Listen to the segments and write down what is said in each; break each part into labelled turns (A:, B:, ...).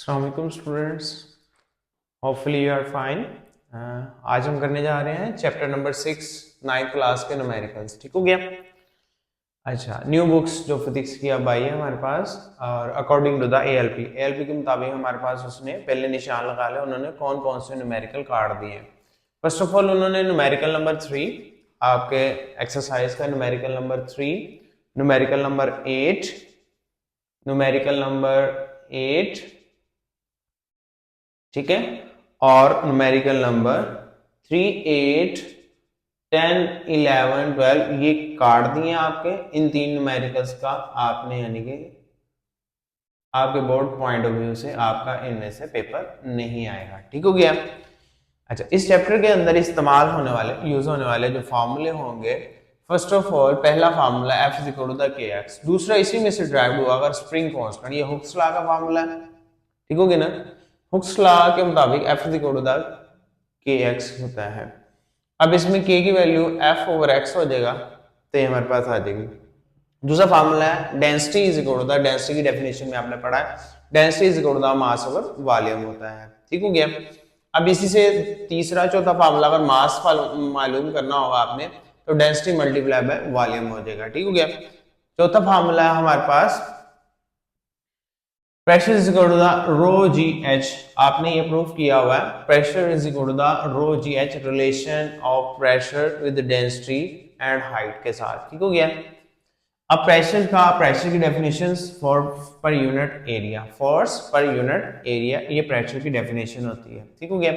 A: अस्सलाम वालेकुम students, hopefully you are fine. आज हम करने जा रहे हैं चैप्टर नंबर 6 नाइन्थ क्लास के न्यूमेरिकल्स। ठीक हो गया। अच्छा, न्यू बुक्स जो फिजिक्स की अब आई है हमारे पास, और अकॉर्डिंग टू द एएलपी के मुताबिक हमारे पास उसने पहले निशान लगा लिया उन्होंने कौन कौन से न्यूमेरिकल काट दिए हैं। फर्स्ट ऑफ ऑल उन्होंने न्यूमेरिकल नंबर 3 आपके एक्सरसाइज का, numerical number 3, numerical number 8, numerical number 8, ठीक है, और न्यूमेरिकल नंबर 3, 8, 10, 11, 12 ये काट दिए आपके। इन तीन न्यूमेरिकल्स का आपने यानी कि आपके बोर्ड पॉइंट ऑफ व्यू से आपका इनमें से पेपर नहीं आएगा। ठीक हो गया। अच्छा, इस चैप्टर के अंदर इस्तेमाल होने वाले, यूज होने वाले जो फॉर्मूले होंगे, फर्स्ट ऑफ ऑल पहला formula F is equal to the kx, दूसरा इसी में से ड्राइव हुआ अगर स्प्रिंग कांस्टेंट, ये हुक्स लॉ का फार्मूला है। ठीक हो गया ना। हुक्स लॉ के मुताबिक F is equal to the kx होता है। अब इसमें k की वैल्यू F ओवर x हो जाएगा, तो ये हमारे पास आ जाएगी। दूसरा फार्मूला है density is equal to the, density की डेफिनेशन में आपने पढ़ा है, density is equal to the mass over volume होता है। ठीक हो गया। अब इसी से तीसरा चौथा फार्मूला, अगर मास मालूम करना होगा आपने तो डेंसिटी मल्टीप्लाई बाय वॉल्यूम हो जाएगा। ठीक हो गया। चौथा फार्मूला है हमारे पास pressure is equal to the rho ji h, आपने ये प्रूफ किया हुआ है। Pressure is equal to the rho ji h, relation of pressure with density and height के साथ। ठीक हो गया। अब प्रेशर की डेफिनेशन फोर्स पर यूनिट एरिया, फोर्स पर यूनिट एरिया, ये प्रेशर की डेफिनेशन होती है। ठीक हो गया।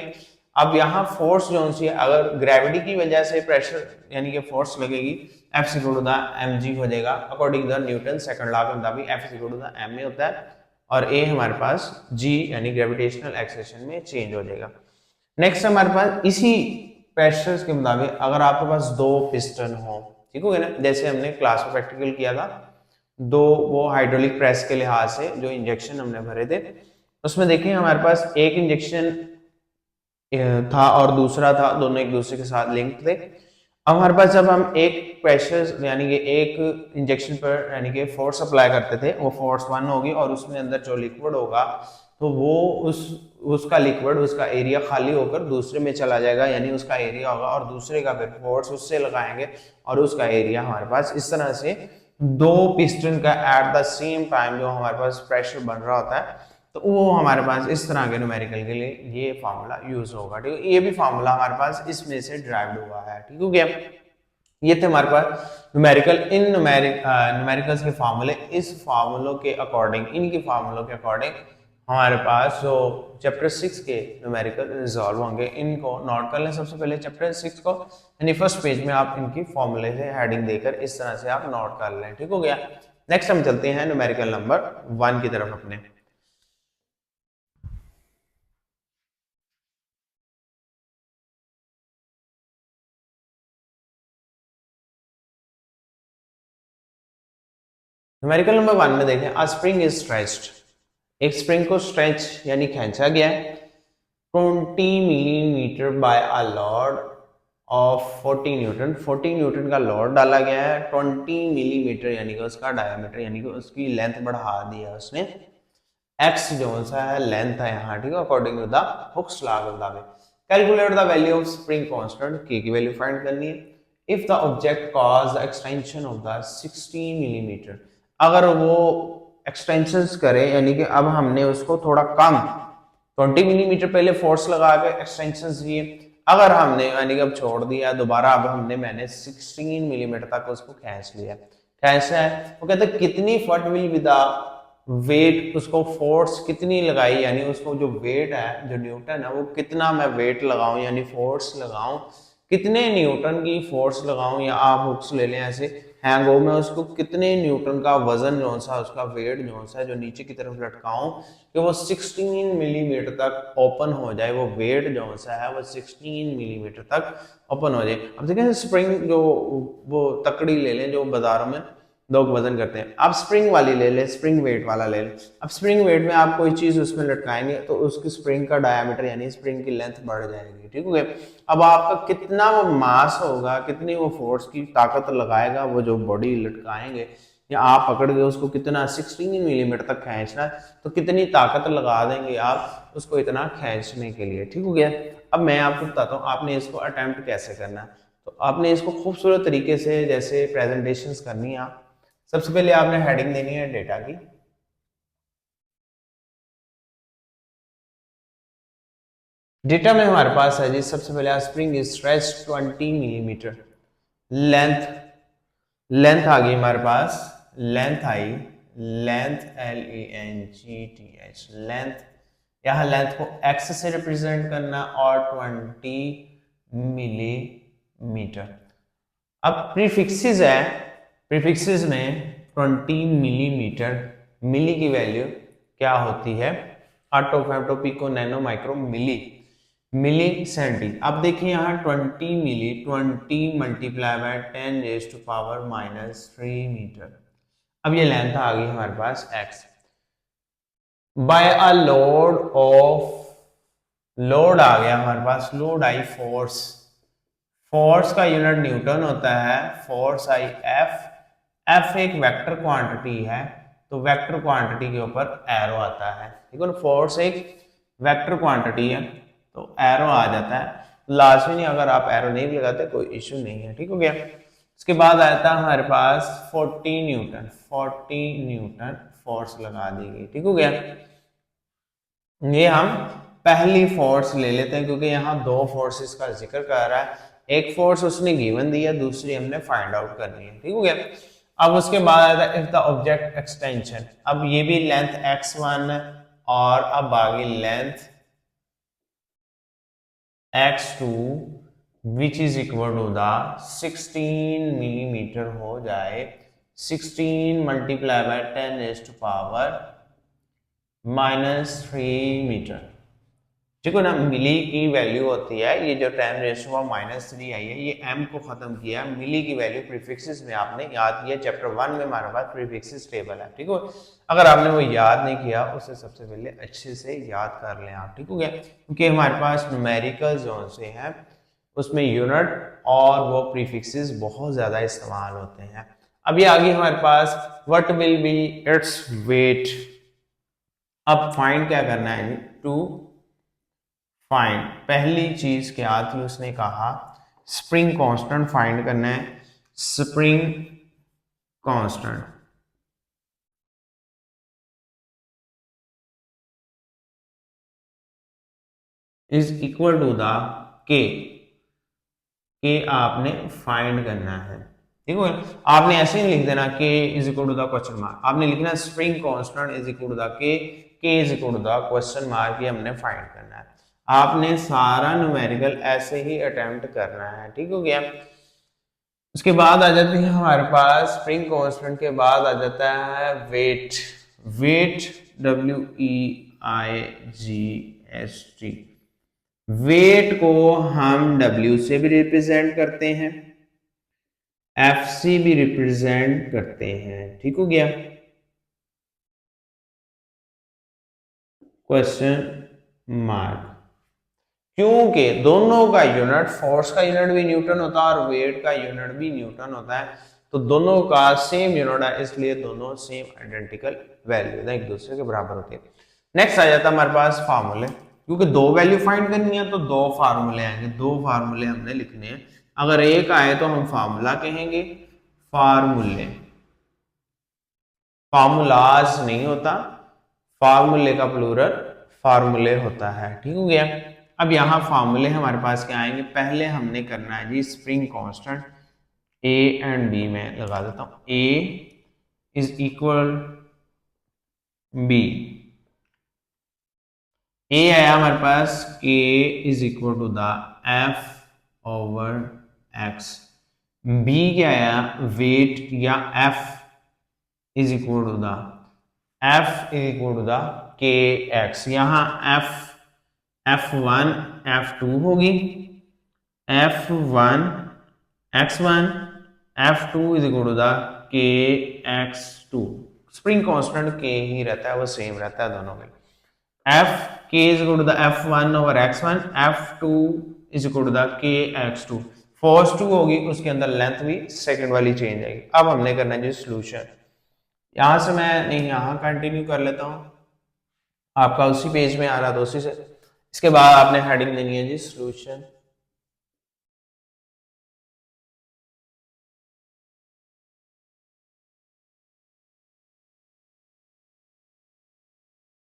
A: अब यहाँ फोर्स जो सी है, अगर ग्रेविटी की वजह से प्रेशर यानी कि फोर्स लगेगी, F equal to the mg हो जाएगा according the Newton second law के मुताबिक। F इक्वल टू द ma होता है और a हमारे पास g यानी ग्रेविटेशनल एक्सेलरेशन में चेंज हो जाएगा। नेक्स्ट हमारे पास इसी प्रेशर के मुताबिक अगर आपके पास दो पिस्टन हो, ठीक हो गया ना, जैसे हमने क्लास में प्रैक्टिकल किया था, दो वो हाइड्रोलिक प्रेस के लिहाज से जो इंजेक्शन हमने भरे थे, उसमें देखिए हमारे पास एक इंजेक्शन था और दूसरा था, दोनों एक दूसरे के साथ लिंक थे। अब हमारे पास जब हम एक प्रेशर यानी कि एक इंजेक्शन पर यानी कि फोर्स अप्लाई करते थे, वो फोर्स 1 होगी और उसमें अंदर जो लिक्विड होगा तो वो उसका लिक्विड, उसका एरिया खाली होकर दूसरे में चला जाएगा, यानी उसका एरिया होगा और दूसरे का फिर फोर्स उससे लगाएंगे और उसका एरिया हमारे पास इस तरह से दो पिस्टन का एट द सेम टाइम जो हमारे पास प्रेशर बन रहा होता है, तो वो हमारे पास इस तरह के न्यूमेरिकल के लिए ये फार्मूला यूज होगा। ठीक है, ये भी फार्मूला हमारे पास इसमें से ड्राइव्ड हुआ है। ठीक हो गया। ये थे हमारे पास न्यूमेरिकल, इन न्यूमेरिकल्स के फार्मूले। इस फार्मूलों के अकॉर्डिंग, इनके फार्मूलों के अकॉर्डिंग हमारे पास जो चैप्टर 6 के न्यूमेरिकल रिजॉल्व होंगे, इनको नोट कर लें सबसे पहले चैप्टर 6 को, यानी फर्स्ट पेज में आप इनकी फॉर्मूले से हेडिंग देकर इस तरह से आप नोट कर लें। ठीक हो गया। नेक्स्ट हम चलते हैं न्यूमेरिकल नंबर 1 की तरफ अपने। न्यूमेरिकल नंबर 1 में देखें, अ स्प्रिंग इज स्ट्रेच्ड, एक स्प्रिंग को स्ट्रेच यानी खींचा गया है 20 millimetre by a load of 40 Newton, 40 Newton का लोड डाला गया है, 20 मिलीमीटर यानी कि उसका डायमीटर यानी कि उसकी लेंथ बढ़ा दिया उसने, एक्स जो सा है लेंथ है यहाँ, ठीक है, according to the Hooke's law के मुताबिक। Calculate the value of spring constant, K की वैल्यू फाइंड करनी है। If the object cause the extension of the 16 millimetre, अगर वो एक्सटेंशंस करे यानी कि अब हमने उसको थोड़ा कम 20 मिलीमीटर पहले फोर्स लगा के एक्सटेंशंस दिए, अगर हमने यानी कि अब छोड़ दिया दोबारा, अब मैंने 16 मिलीमीटर तक उसको खींच लिया, कैसा है वो कहते हैं कितनी फट विल बी द वेट, उसको फोर्स कितनी लगाई, यानी उसको जो वेट है, जो न्यूटन है, वो कितना मैं वेट लगाऊं यानी फोर्स लगाऊं, कितने न्यूटन की फोर्स लगाऊं, या आप हुक्स ले लें ऐसे हैंग हो, मैं उसको कितने न्यूटन का वजन जो सा, उसका वेट जो सा जो नीचे की तरफ लटकाऊं कि वो 16 मिलीमीटर तक ओपन हो जाए, वो वेट जो सा है वो 16 मिलीमीटर तक ओपन हो जाए। अब देखें स्प्रिंग जो वो तकड़ी ले लें जो बाजारों में लोग वजन करते हैं, आप स्प्रिंग वाली ले लें, स्प्रिंग वेट वाला ले लें। अब स्प्रिंग वेट में आप कोई चीज उसमें लटकाएंगे तो उसकी स्प्रिंग का डायमीटर यानी स्प्रिंग की लेंथ बढ़ जाएगी। ठीक है। अब आपका कितना वो मास होगा, कितनी वो फोर्स की ताकत लगाएगा, वो जो बॉडी लटकाएंगे या आप पकड़ के उसको कितना 16 मिलीमीटर तक खींचना है, तो कितनी ताकत लगा देंगे आप उसको इतना खींचने के लिए। ठीक हो गया। अब मैं आपको बताता हूँ आपने इसको अटेम्प्ट कैसे करना है। तो आपने इसको खूबसूरत तरीके से जैसे प्रेजेंटेशंस करनी है। आप सबसे पहले आपने हेडिंग देनी है डेटा की। डेटा में हमारे पास है जी सबसे पहले spring is stretch 20 millimetre. Length length आ गई हमारे पास, लेंथ आई, लेंथ LENGTH लेंथ। यहाँ लेंथ को x से रिप्रेजेंट करना और 20 मिलीमीटर। अब प्रीफिक्सेस है, प्रीफिक्सेस में 20 मिलीमीटर, मिली की वैल्यू क्या होती है, atto femto pico nano micro milli, milli centi. अब देखिए यहाँ 20 milli, 20 multiply by 10 raise to power -3 metre. अब ये लेंथ आ गई हमारे पास x by a load of, load आ गया हमारे पास, लोड आई फोर्स, फोर्स का यूनिट न्यूटन होता है, फोर्स आई एफ, एफ एक वेक्टर क्वांटिटी है तो वेक्टर क्वांटिटी के ऊपर एरो आता है। ठीक है ना, फोर्स एक वेक्टर क्वांटिटी है तो एरो आ जाता है। लाजमी नहीं, अगर आप एरो नहीं भी लगाते कोई इश्यू नहीं है। ठीक हो गया। उसके बाद आता है हमारे पास 40 न्यूटन, 40 न्यूटन फोर्स लगा दी गई। ठीक हो गया। ये हम पहली फोर्स ले लेते हैं क्योंकि यहाँ दो फोर्सेस का जिक्र कर रहा है, एक फोर्स उसने गिवन दी है, दूसरी हमने फाइंड आउट करनी है। ठीक हो गया। अब उसके बाद आता है इफ द ऑब्जेक्ट एक्सटेंशन। अब ये भी लेंथ x1 और अब आ गई length x2 which is equal to the 16 millimetre हो जाए, 16 multiply by 10 raise to power -3 metre. ठीक है ना, मिली की वैल्यू होती है, ये जो 10 रेज़ टू पावर -3 आई है, ये m को खत्म किया, मिली की वैल्यू प्रीफिक्सेस में आपने याद किया। चैप्टर 1 में हमारे पास प्रीफिक्सेस टेबल है। ठीक है, अगर आपने वो याद नहीं किया उसे सबसे पहले अच्छे से याद कर लें आप। ठीक हो गया, क्योंकि हमारे पास न्यूमेरिकल जोन से है उसमें यूनिट और वो प्रीफिक्सेस बहुत ज्यादा इस्तेमाल होते हैं। अब ये आगे हमारे पास what will be its weight. अब फाइंड क्या करना है, टू फाइंड, पहली चीज क्या थी उसने कहा स्प्रिंग कांस्टेंट फाइंड करना है। Spring constant is equal to the K आपने फाइंड करना है। ठीक है, आपने ऐसे ही लिख देना K is equal to the question mark, आपने लिखना spring constant is equal to the K is equal to the question mark, ये हमने फाइंड करना है। आपने सारा न्यूमेरिकल ऐसे ही अटेम्प्ट करना है। ठीक हो गया। उसके बाद आ जाती है हमारे पास स्प्रिंग कांस्टेंट के बाद आ जाता है वेट, वेट WEIGHT। वेट को हम W से भी रिप्रेजेंट करते हैं, F से भी रिप्रेजेंट करते हैं। ठीक हो गया। क्वेश्चन मार्क, क्योंकि दोनों का यूनिट, फोर्स का यूनिट भी न्यूटन होता है और वेट का यूनिट भी न्यूटन होता है, तो दोनों का सेम यूनिट है, इसलिए दोनों सेम आइडेंटिकल वैल्यू एक दूसरे के बराबर होते हैं। नेक्स्ट आ जाता है हमारे पास फार्मूले, क्योंकि दो वैल्यू फाइंड करनी है तो दो फार्मूले आएंगे, दो फार्मूले हमने लिखने हैं। अगर एक आए तो हम फार्मूला कहेंगे, फार्मूले, फार्मूलाज नहीं होता, फार्मूले का प्लूरल फार्मूले होता है। ठीक हो गया। अब यहाँ फार्मूले हमारे पास क्या आएंगे, पहले हमने करना है जी spring constant A and B में लगा देता हूं, A is equal B, A आया हमारे पास K is equal to the F over X, B क्या आया वेट या F is equal to the F is equal to the K X. यहाँ F1 F2 होगी, F1 X1 F2 is equal to the K X2। Spring constant के ही रहता है, वो same रहता है दोनों में। F K is equal to the F1 over X1, F2 is equal to the K X2। Force 2 होगी, उसके अंदर लेंथ भी सेकंड वाली चेंज आएगी। अब हमने करना है जी सोल्यूशन। यहां से मैं नहीं यहां कंटिन्यू कर लेता हूं, आपका उसी पेज में आ रहा था उसी से। इसके बाद आपने हेडिंग देनी है जी सॉल्यूशन।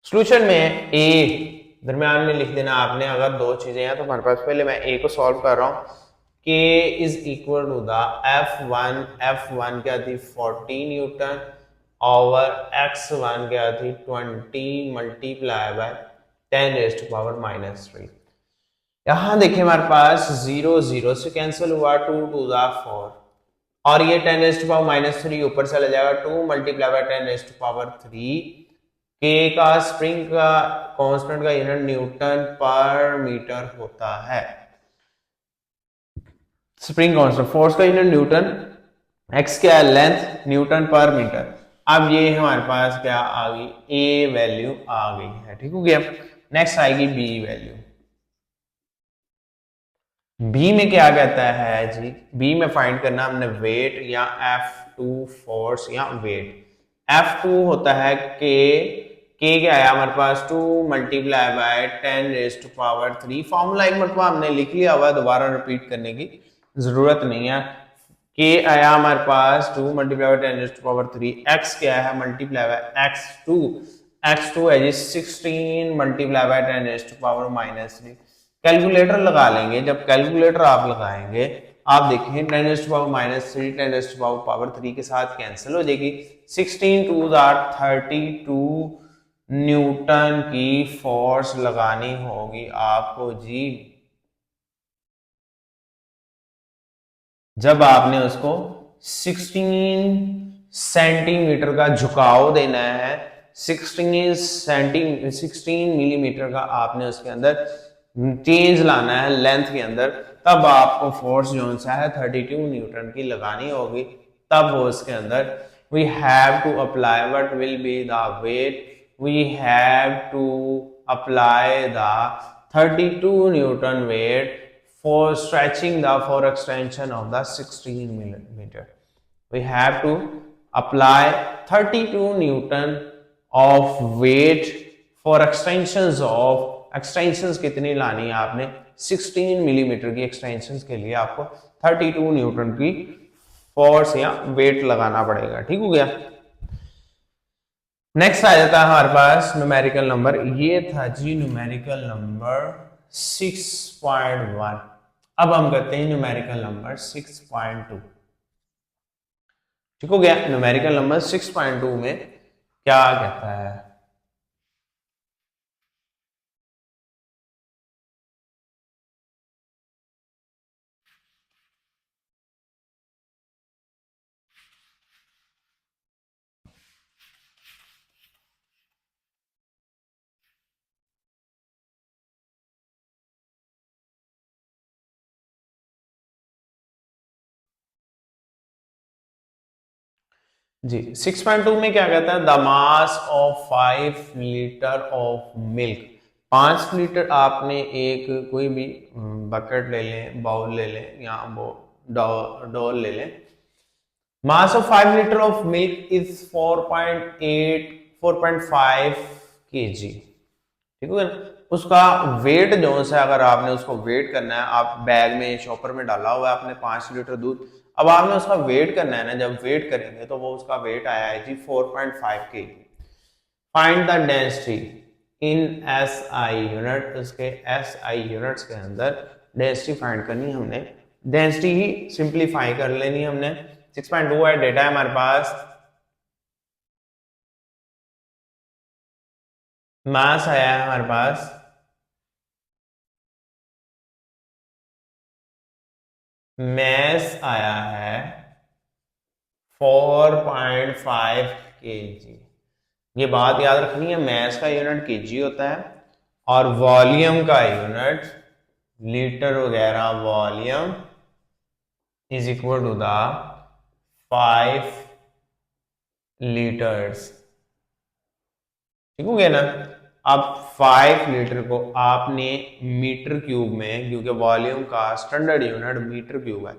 A: सॉल्यूशन में ए दरम्यान में लिख देना आपने। अगर दो चीजें हैं तो हमारे पास, पहले मैं ए को सॉल्व कर रहा हूं। K is equal to the F one क्या थी 40 न्यूटन ओवर x1 क्या थी 20 मल्टीप्लाई बाय 10⁻³ यहां देखिए हमारे पास 0 0 से कैंसिल हुआ, 2 टू द 4 और ये 10⁻³ ऊपर चला जाएगा, 2 मल्टीप्लाई बाय 10⁻³ के का स्प्रिंग का कांस्टेंट का यूनिट न्यूटन पर मीटर होता है। स्प्रिंग कांस्टेंट, फोर्स का यूनिट न्यूटन, एक्स क्या है लेंथ, न्यूटन पर मीटर। अब ये हमारे पास क्या आ गई, ए वैल्यू आ गई है, ठीक हो गया। नेक्स्ट आएगी बी वैल्यू। बी में क्या कहता है जी, बी में फाइंड करना हमने वेट या F2 फोर्स या वेट। F2 होता है के क्या है हमारे पास 2 मल्टीप्लाई बाय 10⁻³ फॉर्मूला एक मरतबा हमने लिख लिया हुआ, दोबारा रिपीट करने की जरूरत नहीं है। के आया हमारे पास 2 मल्टीप्लाई बाय 10⁻³, एक्स क्या है मल्टीप्लाई बाय x2 है जी 16 मल्टीप्लाई बाय 10⁻³ कैलकुलेटर लगा लेंगे। जब कैलकुलेटर आप लगाएंगे आप देखें 10⁻³ 10⁻³ के साथ कैंसिल हो जाएगी, 16 टू 32 न्यूटन की फोर्स लगानी होगी आपको जी। जब आपने उसको 16 सेंटीमीटर का झुकाव देना है, 16 मिलीमीटर का आपने उसके अंदर चेंज लाना है लेंथ के अंदर, तब आपको फोर्स जो सा है 32 न्यूटन की लगानी होगी। तब वो उसके अंदर we have to apply what will be the weight, we have to apply the 32 newton weight for stretching the for extension of the 16 millimeter. We have to apply 32 Newton of weight for extensions of extensions कितनी लानी है आपने 16 millimetre की extensions के लिए आपको 32 Newton की force या वेट लगाना पड़ेगा, ठीक हो गया। नेक्स्ट आ जाता है हमारे पास न्यूमेरिकल नंबर, ये था जी न्यूमेरिकल नंबर 6.1। अब हम करते हैं न्यूमेरिकल नंबर 6.2, ठीक हो गया। न्यूमेरिकल नंबर 6.2 में क्या कहता है, जी 6.2 में क्या कहता है, the mass of 5 litre of milk. 5 litre आपने एक कोई भी बकेट ले लें, बाउल ले लें या डोल ले लें। Mass of 5 litre of milk is 4.5 kg, ठीक है। उसका वेट जो है, अगर आपने उसको वेट करना है, आप बैग में शॉपर में डाला हुआ है आपने 5 लीटर दूध, अब आपने उसका वेट करना है ना, जब वेट करेंगे तो वो उसका वेट आया है जी 4.5 kg। Find the density in SI unit, उसके SI यूनिट्स के अंदर डेंसिटी फाइंड करनी हमने। डेंसिटी ही सिंप्लीफाई कर लेनी हमने। 6.2 है डेटा है हमारे पास, मास आया है हमारे पास मैस आया है 4.5 kg। ये बात याद रखनी है, मैस का यूनिट केजी होता है और वॉल्यूम का यूनिट लीटर वगैरह, volume is equal to the 5 litres, ठीक हो गया ना। अब 5 लीटर को आपने मीटर क्यूब में, क्योंकि वॉल्यूम का स्टैंडर्ड यूनिट मीटर क्यूब है,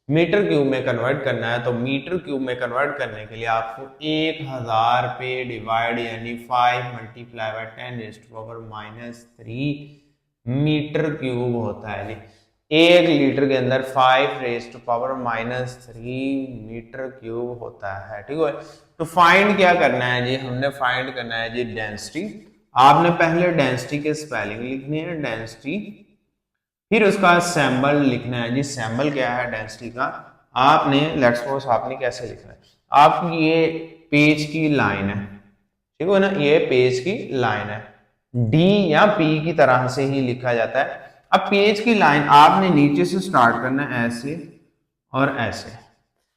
A: मीटर क्यूब में कन्वर्ट करना है, तो मीटर क्यूब में कन्वर्ट करने के लिए आपको 1000 पे डिवाइड यानी 5 मल्टीप्लाई बाय 10⁻³ मीटर क्यूब होता है जी। 1 लीटर के अंदर 5⁻³ मीटर क्यूब होता है। ठीक है, तो फाइंड क्या करना है जी, हमने फाइंड करना है जी डेंसिटी। आपने पहले डेंसिटी के स्पेलिंग लिखनी है, डेंसिटी, फिर उसका सैंबल लिखना है जी। सैंबल क्या है डेंसिटी का, आपने लेट्स सपोज आपने कैसे लिखना है, आपकी ये पेज की लाइन है, ठीक है ना, ये पेज की लाइन है, डी या पी की तरह से ही लिखा जाता है। अब पेज की लाइन आपने नीचे से स्टार्ट करना है, ऐसे और ऐसे।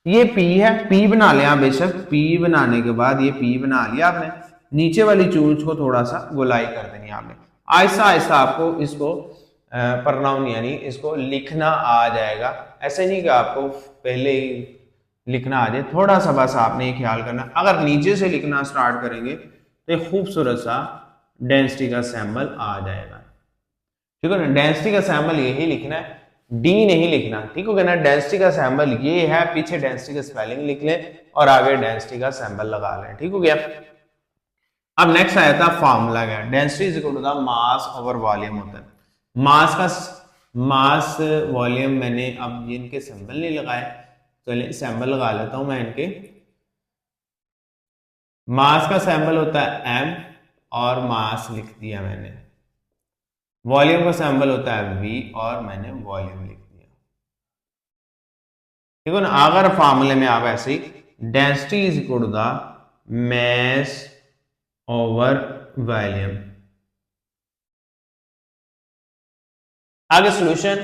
A: ये पी है, पी बना लिया बेशक, पी बनाने के बाद ये पी बना लिया आपने, नीचे वाली चूंच को थोड़ा सा गोलाई कर देनी आपने। आहिस्ता आहिस्ता आपको इसको प्रनाउन यानी इसको लिखना आ जाएगा। ऐसे नहीं कि आपको पहले ही लिखना आ जाए, थोड़ा सा बस आपने ये ख्याल करना। अगर नीचे से लिखना स्टार्ट करेंगे तो एक खूबसूरत सा डेंसिटी का सैंबल आ जाएगा। ठीक है ना, डेंसिटी का सैंबल यही लिखना है, डी नहीं लिखना। ठीक हो गया ना, डेंसिटी का सैंबल ये है, पीछे डेंसिटी का स्पेलिंग लिख लें और आगे डेंसिटी का सैंबल लगा लें। ठीक हो गया। अब नेक्स्ट आया था फॉर्मूला क्या, density is equal to the mass over volume होता है। मास का मास वॉल्यूम, मैंने अब इनके सिंबल नहीं लगाए, चलिए सिंबल लगा लेता हूं मैं इनके। मास का सिंबल होता है एम और मास लिख दिया मैंने। वॉल्यूम का सिंबल होता है वी और मैंने वॉल्यूम लिख दिया। ठीक है ना, अगर फॉर्मूले में आप ऐसे ही density is equal to the mass over volume. आगे सॉल्यूशन,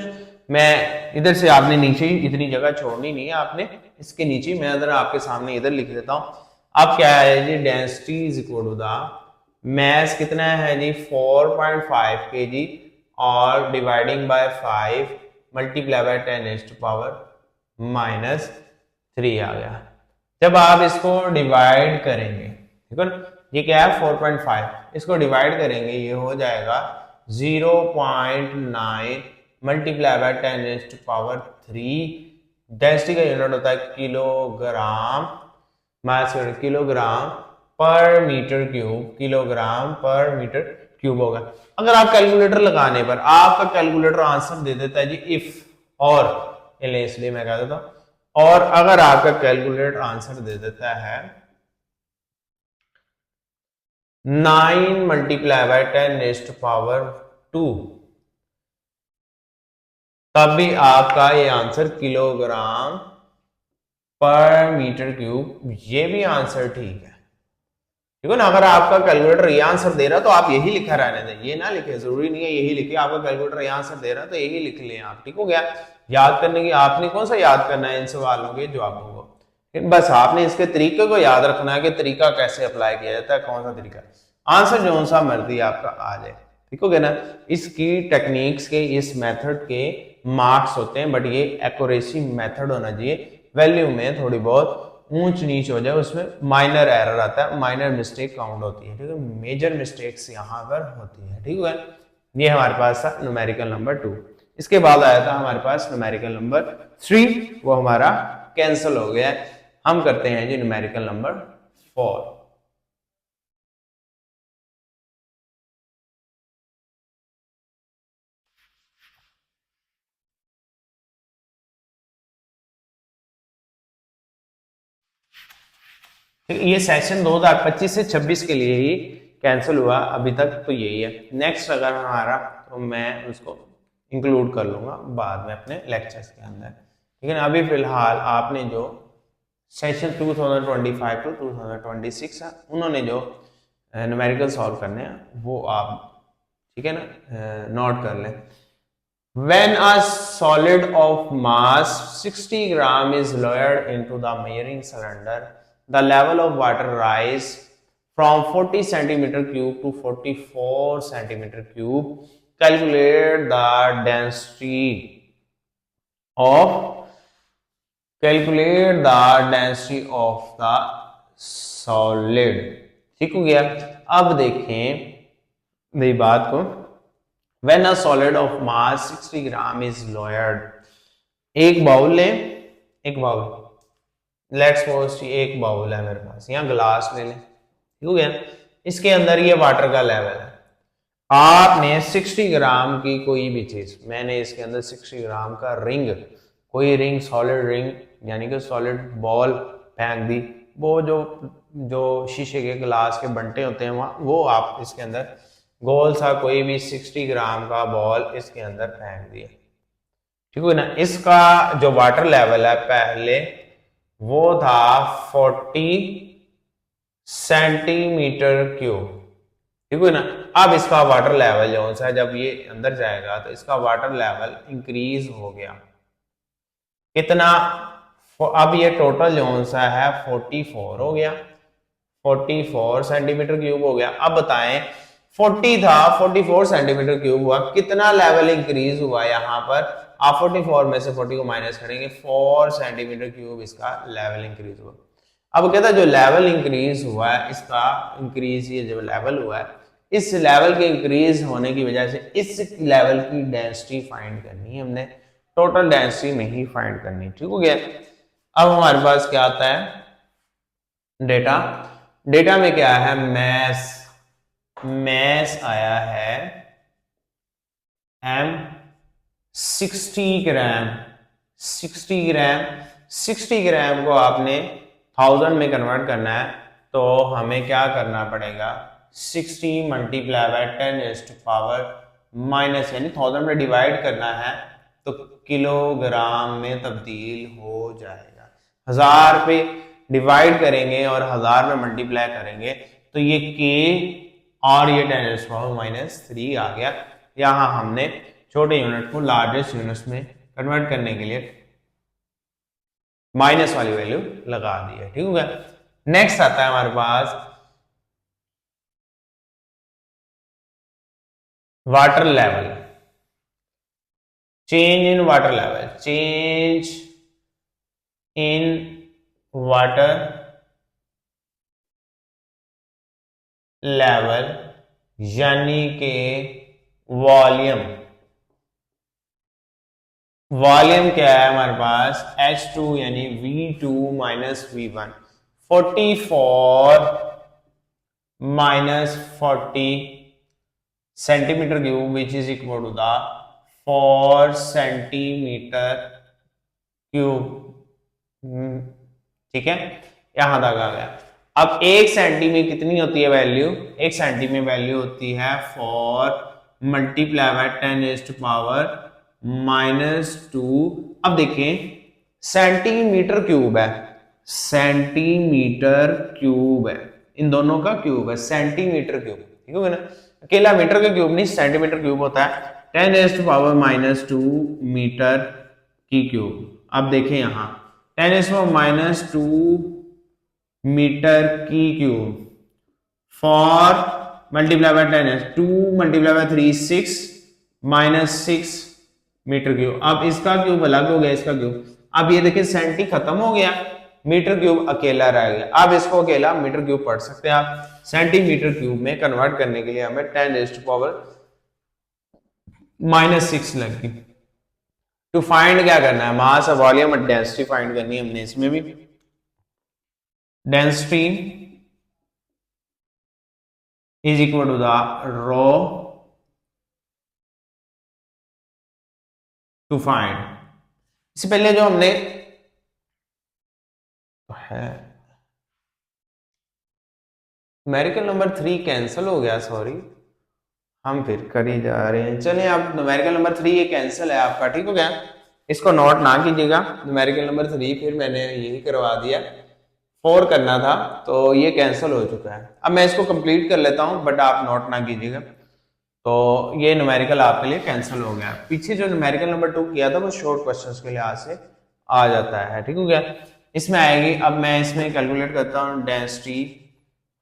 A: मैं इधर से आपने नीचे इतनी जगह छोड़नी नहीं है, आपने इसके नीचे मैं इधर आपके सामने इधर लिख देता हूं। अब क्या है जी, density is equal to the mass कितना है जी 4.5 kg और डिवाइडिंग बाय 5 मल्टीप्लाई बाय 10⁻³ आ गया। जब आप इसको डिवाइड करेंगे, ठीक है ना, ये क्या है 4.5, इसको डिवाइड करेंगे ये हो जाएगा 0.9 मल्टीप्लाई बाय 10⁻³ डेंसिटी का यूनिट होता है किलोग्राम, मास यूनिट किलोग्राम पर मीटर क्यूब, किलोग्राम पर मीटर क्यूब होगा। अगर आप कैलकुलेटर लगाने पर आपका कैलकुलेटर आंसर दे देता है जी इफ, और इसलिए मैं कह देता हूं, और अगर आपका कैलकुलेटर आंसर दे देता है 9 मल्टीप्लाई बाय 10⁻², तब भी आपका ये आंसर किलोग्राम पर मीटर क्यूब, ये भी आंसर ठीक है। ठीक है ना, अगर आपका कैलकुलेटर ये आंसर दे रहा तो आप यही लिखा रहने दें, ये ना लिखे, जरूरी नहीं है यही लिखे, आपका कैलकुलेटर ये आंसर दे रहा तो यही लिख लें आप। ठीक हो गया। याद करने की, आपने कौन सा याद करना है इन सवालों के जवाबों को, बस आपने इसके तरीके को याद रखना है कि तरीका कैसे अप्लाई किया जाता है, कौन सा तरीका, आंसर जो सा मर्जी आपका आ जाए। ठीक हो गया ना, इसकी टेक्निक्स के, इस मेथड के मार्क्स होते हैं, बट ये एक्यूरेसी मेथड होना चाहिए। वैल्यू में थोड़ी बहुत ऊंच नीच हो जाए, उसमें माइनर एरर आता है, माइनर मिस्टेक काउंट होती है। ठीक है, मेजर मिस्टेक्स यहाँ पर होती है। ठीक है, ये हमारे पास था न्यूमेरिकल नंबर 2। इसके बाद आया था हमारे पास न्यूमेरिकल नंबर 3, वो हमारा कैंसिल हो गया है। हम करते हैं जी न्यूमेरिकल नंबर 4। ये सेशन 2025 से 26 के लिए ही कैंसिल हुआ अभी तक, तो यही है। नेक्स्ट अगर हमारा, तो मैं उसको इंक्लूड कर लूंगा बाद में अपने लेक्चर्स के अंदर। ठीक है ना, अभी फिलहाल आपने जो सेशन 2025 टू 2026 है, उन्होंने जो न्यूमेरिकल सॉल्व करने हैं वो आप, ठीक है ना, नोट कर लें। When a solid of mass 60 gram is lowered into the measuring cylinder, the level of water rise from 40 centimeter cube to 44 centimeter cube. Calculate the density of the solid. ठीक हो गया। अब देखें मेरी बात को, when a solid of mass 60 gram is lowered, एक bowl लें, एक बाउल, लेट्स सपोज एक बाउल है मेरे पास, यहाँ ग्लास ले लें, ठीक हो गया। इसके अंदर ये वाटर का लेवल है। आपने 60 ग्राम की कोई भी चीज, मैंने इसके अंदर 60 ग्राम का रिंग, कोई रिंग, सॉलिड रिंग यानी कि सॉलिड बॉल फेंक दी, वो जो जो शीशे के ग्लास के बंटे होते हैं वहाँ, वो आप इसके अंदर गोल सा कोई भी 60 ग्राम का बॉल इसके अंदर फेंक दिया, ठीक है ना। इसका जो वाटर लेवल है पहले वो था 40 सेंटीमीटर क्यूब, ठीक है ना। अब इसका वाटर लेवल जो सा जब ये अंदर जाएगा तो इसका वाटर लेवल इंक्रीज हो गया कितना, अब ये टोटल जो सा है 44 हो गया, 44 सेंटीमीटर क्यूब हो गया। अब बताएं 40 था, 44 सेंटीमीटर क्यूब हुआ, कितना लेवल इंक्रीज हुआ यहाँ पर। आप 44 में से 40 को माइनस करेंगे, 4 सेंटीमीटर क्यूब इसका लेवल इंक्रीज हुआ। अब कहता है जो लेवल इंक्रीज हुआ है इसका इंक्रीज, ये जो लेवल हुआ है इस लेवल के इंक्रीज होने की वजह से इस लेवल की डेंसिटी फाइंड करनी है हमने, टोटल डेंसिटी नहीं फाइंड करनी, ठीक हो गया। अब हमारे पास क्या आता है डेटा, डेटा में क्या है मैस, मैस आया है m 60 ग्राम, 60 ग्राम, 60 ग्राम को आपने 1000 में कन्वर्ट करना है तो हमें क्या करना पड़ेगा, 60 मल्टीप्लाई बाय 10⁻⁻, यानी 1000 में डिवाइड करना है तो किलोग्राम में तब्दील हो जाएगा। 1000 पे डिवाइड करेंगे और 1000 में मल्टीप्लाई करेंगे तो ये k और ये 10⁻³ आ गया। यहां हमने छोटे यूनिट को लार्जेस्ट यूनिट्स में कन्वर्ट करने के लिए माइनस वाली वैल्यू लगा दी है, ठीक हो गया। नेक्स्ट आता है हमारे पास water level, change in water level, change in water level यानी के वॉल्यूम, वॉल्यूम क्या है हमारे पास H2 यानी V2 minus V1, 44 minus 40 centimetre cube which is equal to the 4 centimetre cube, ठीक है, यहां तक आ गया। अब 1 सेंटी में कितनी होती है वैल्यू, 1 सेंटी में वैल्यू होती है 4 मल्टीप्लाई बाय 10⁻⁻²। अब देखें सेंटीमीटर क्यूब है, सेंटीमीटर क्यूब है, इन दोनों का क्यूब है सेंटीमीटर क्यूब, ठीक है ना। अकेला मीटर का क्यूब नहीं, सेंटीमीटर क्यूब होता है 10⁻⁻² मीटर की क्यूब। अब देखें यहां 10⁻⁻² मीटर की cube for multiply by 10 2 multiply by 3 6 minus 6 metre cube. अब इसका क्यूब अलग हो गया, इसका क्यूब, अब ये देखिए सेंटी खत्म हो गया, मीटर क्यूब अकेला रह गया। अब इसको अकेला मीटर क्यूब पढ़ सकते हैं आप, सेंटीमीटर क्यूब में कन्वर्ट करने के लिए हमें 10⁻⁻6 लगी। टू फाइंड क्या करना है, मास वॉल्यूम और डेंसिटी फाइंड करनी है हमने इसमें भी। Density is equal to the rho to find, इससे पहले जो हमने है न्यूमेरिकल नंबर 3 कैंसिल हो गया, सॉरी हम फिर कर ही जा रहे हैं। चलिए अब न्यूमेरिकल नंबर 3 ये कैंसिल है आपका, ठीक हो गया, इसको नोट ना कीजिएगा। न्यूमेरिकल नंबर 3 फिर मैंने यही करवा दिया, 4 करना था तो ये कैंसिल हो चुका है। अब मैं इसको कंप्लीट कर लेता हूं बट आप नोट ना कीजिएगा। तो ये न्यूमेरिकल आपके लिए कैंसिल हो गया। पीछे जो न्यूमेरिकल नंबर 2 किया था वो शॉर्ट क्वेश्चंस के लिहाज से आ जाता है, ठीक हो गया, इसमें आएगी। अब मैं इसमें कैलकुलेट करता हूँ डेंसिटी,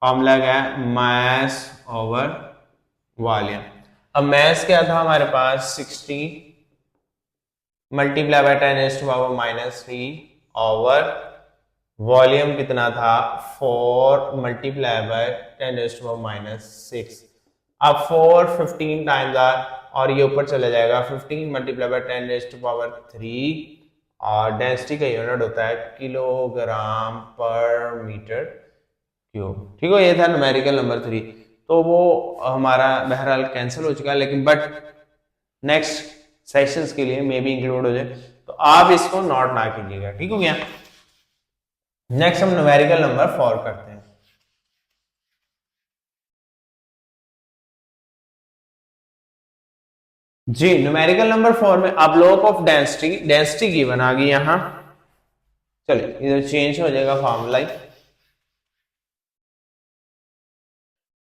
A: फॉर्मूला क्या है मास ओवर वॉल्यूम। अब मास क्या था हमारे पास 60 मल्टीप्लाई बाय 10⁻⁻³ ओवर वॉल्यूम कितना था 4 मल्टीप्लाई बाय 10⁻⁻6। अब 4 15 टाइम्स आर और ये ऊपर चला जाएगा 15 मल्टीप्लाई बाय 10⁻³ और डेंसिटी का यूनिट होता है किलोग्राम पर मीटर क्यूब। ठीक है, ये था न्यूमेरिकल नंबर 3। तो वो हमारा बहरहाल कैंसिल हो चुका है, लेकिन बट नेक्स्ट सेशंस के लिए मे बी इंक्लूड हो जाए, तो आप इसको नोट ना कीजिएगा। ठीक हो गया। नेक्स्ट हम न्यूमेरिकल नंबर 4 करते हैं। जी, न्यूमेरिकल नंबर 4 में अब ब्लॉक ऑफ डेंसिटी गिवन आ गई यहां। चलिए इधर चेंज हो जाएगा formula.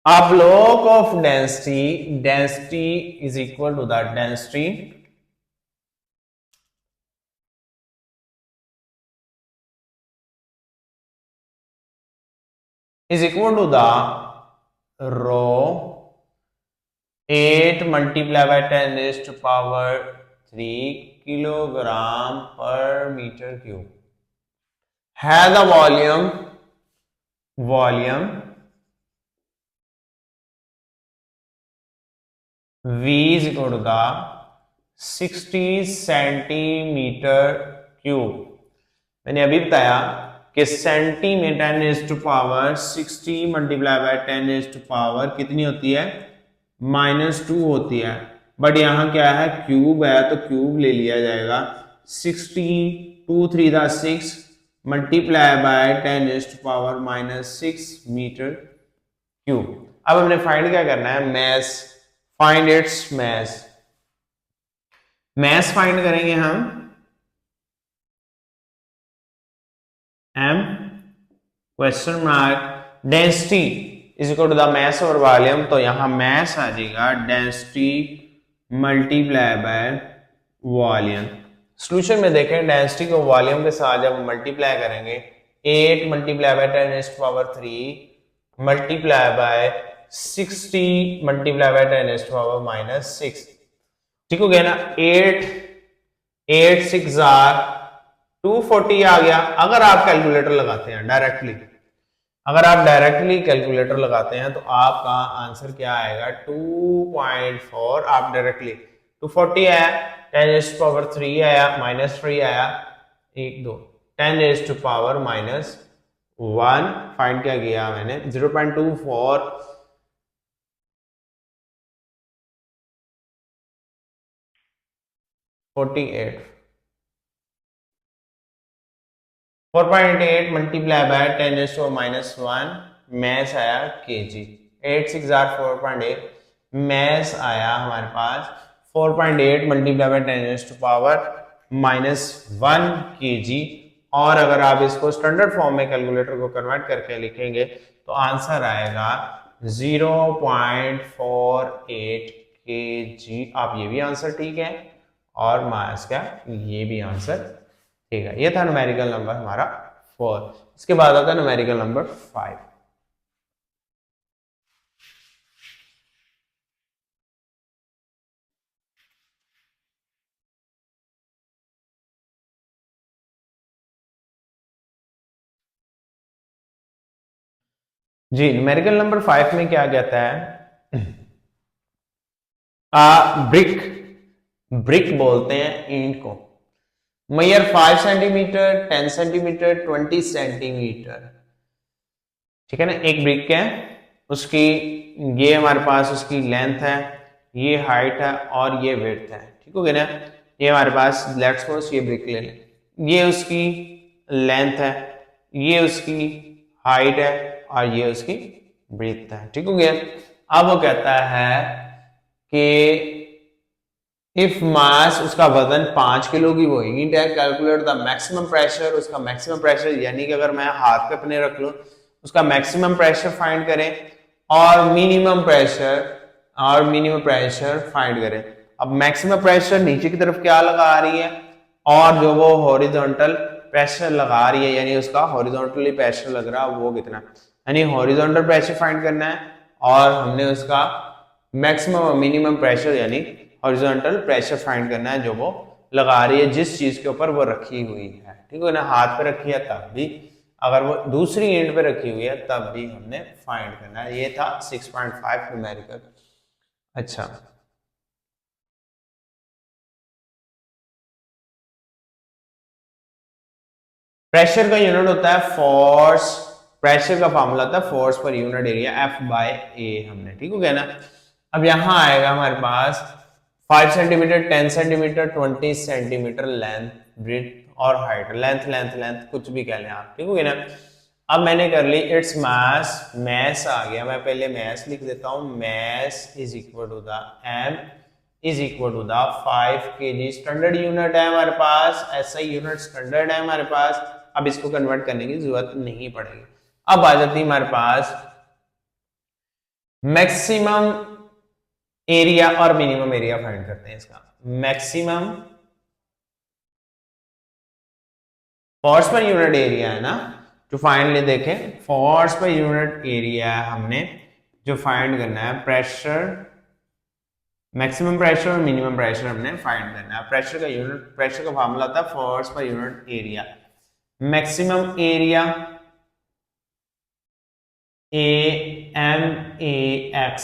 A: A block of density is equal to the density is equal to the rho 8 multiplied by 10 raised to power 3 kilogram per meter cube. है the volume V is equal to the 60 centimetre cube. मैंने अभी बताया कि centi में 10 raise to power 60 multiply by 10 raise to power कितनी होती है, -2 होती है। बट यहां क्या है, क्यूब है, तो क्यूब ले लिया जाएगा। 60 2 3 दा 6 multiply by 10 raise to power -6 metre cube. अब हमने फाइंड क्या करना है, mass, find its mass. Mass find करेंगे हम m question mark density is equal to the mass और वॉल्यूम। तो यहां मैस आ जाएगा density multiply by volume. Solution में देखें, डेंसिटी को वॉल्यूम के साथ जब मल्टीप्लाई करेंगे, 8 multiply by 10 raise to power 3 multiply by 60 multiply by 10 raise to power -6। ठीक हो गया ना। 8 6 240 आ गया। अगर आप कैलकुलेटर लगाते हैं डायरेक्टली, अगर आप डायरेक्टली कैलकुलेटर लगाते हैं तो आपका आंसर क्या आएगा, 2.4। आप डायरेक्टली 240 आया, 10 रेज़ टू पावर 3 आया, -3 आया, 1 2 10 रेज़ टू पावर -1 फाइंड क्या किया मैंने, 0.24 48 4.8 multiply by 10 raise to -1 mass आया केजी। 8 6 4.8 मैस आया हमारे पास 4.8 multiply by 10 raise to power -1 KG. और अगर आप इसको स्टैंडर्ड फॉर्म में कैलकुलेटर को कन्वर्ट करके लिखेंगे तो आंसर आएगा 0.48 केजी। आप ये भी आंसर ठीक है और मास का ये भी आंसर ठीक है। ये था न्यूमेरिकल नंबर हमारा 4। इसके बाद आता है न्यूमेरिकल नंबर 5। जी, न्यूमेरिकल नंबर 5 में क्या कहता है, ब्रिक, ब्रिक बोलते हैं ईंट को, मेजर 5 सेंटीमीटर 10 सेंटीमीटर 20 सेंटीमीटर। ठीक है ना। एक ब्रिक है, उसकी ये हमारे पास उसकी लेंथ है, ये हाइट है और ये विड्थ है। ठीक हो गया ना। ये हमारे पास लेट्स सपोज ये ब्रिक ले लें, ये उसकी लेंथ है, ये उसकी हाइट है और ये उसकी ब्रीथ है। ठीक हो गया। अब वो कहता है कि इफ मास, उसका वजन 5 किलो की वो ईंट है, कैलकुलेट द मैक्सिमम प्रेशर। उसका मैक्सिमम प्रेशर यानी कि अगर मैं हाथ पे अपने रख लूं, उसका मैक्सिमम प्रेशर फाइंड करें और मिनिमम प्रेशर फाइंड करें। अब मैक्सिमम प्रेशर नीचे की तरफ क्या लगा रही है और जो वो हॉरिजॉन्टल प्रेशर लगा रही है, यानी उसका हॉरिजॉन्टली प्रेशर लग रहा है वो कितना, यानी हॉरिजॉन्टल प्रेशर फाइंड करना है और हमने उसका मैक्सिमम और मिनिमम प्रेशर यानी हॉरिजॉन्टल प्रेशर फाइंड करना है जो वो लगा रही है जिस चीज के ऊपर वो रखी हुई है। ठीक है ना। हाथ पे रखी है तब भी, अगर वो दूसरी एंड पे रखी हुई है तब भी हमने फाइंड करना है। ये था 6.5 न्यूमेरिकल। अच्छा, प्रेशर का यूनिट होता है फोर्स, प्रेशर का फॉर्मूला होता है फोर्स पर unit area F by a हमने, ठीक हो गया ना। अब यहां आएगा हमारे पास 5 centimetre, 10 centimetre, 20 centimetre length, breadth और हाइट, लेंथ कुछ भी कह लें आप, ठीक हो गया ना। अब मैंने कर ली इट्स मास, मैस आ गया, मैं पहले मैस लिख देता हूं, mass is equal to the M is equal to the 5 kg, standard unit है हमारे पास, ऐसा यूनिट स्टैंडर्ड है हमारे पास। अब इसको कन्वर्ट करने की जरूरत नहीं पड़ेगी। अब आ जाती है हमारे पास मैक्सिमम एरिया और मिनिमम एरिया फाइंड करते हैं इसका। मैक्सिमम फोर्स पर यूनिट एरिया है ना, जो फाइंड देखें, फोर्स पर यूनिट एरिया हमने जो फाइंड करना है, प्रेशर, मैक्सिमम प्रेशर और मिनिमम प्रेशर हमने फाइंड करना है। प्रेशर का यूनिट, प्रेशर का फार्मूला होता है फोर्स पर unit area. Maximum area AMAX।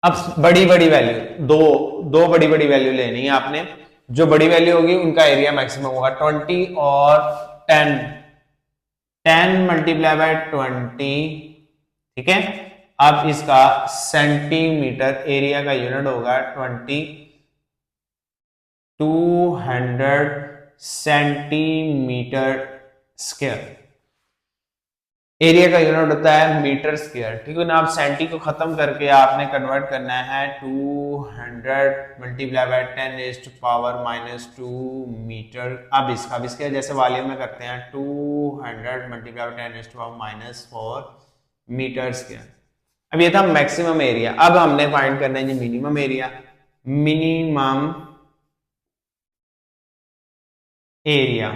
A: अब बड़ी बड़ी वैल्यू, दो बड़ी बड़ी वैल्यू लेनी है आपने, जो बड़ी वैल्यू होगी उनका एरिया मैक्सिमम होगा 20 और 10, 10 मल्टीप्लाई बाय 20, ठीक है। अब इसका सेंटीमीटर एरिया का यूनिट होगा 200 सेंटीमीटर स्क्वायर, एरिया का यूनिट होता है मीटर स्क्वायर, ठीक है ना। आप सेंटी को खत्म करके आपने कन्वर्ट करना है 200 multiply by 10 raised to power -2 metre. अब इसका भी स्क्वायर जैसे वॉल्यूम में करते हैं, 200 multiply by 10 raised to power -4 metre square. अब ये था मैक्सिमम एरिया। अब हमने फाइंड करना है minimum area. Minimum area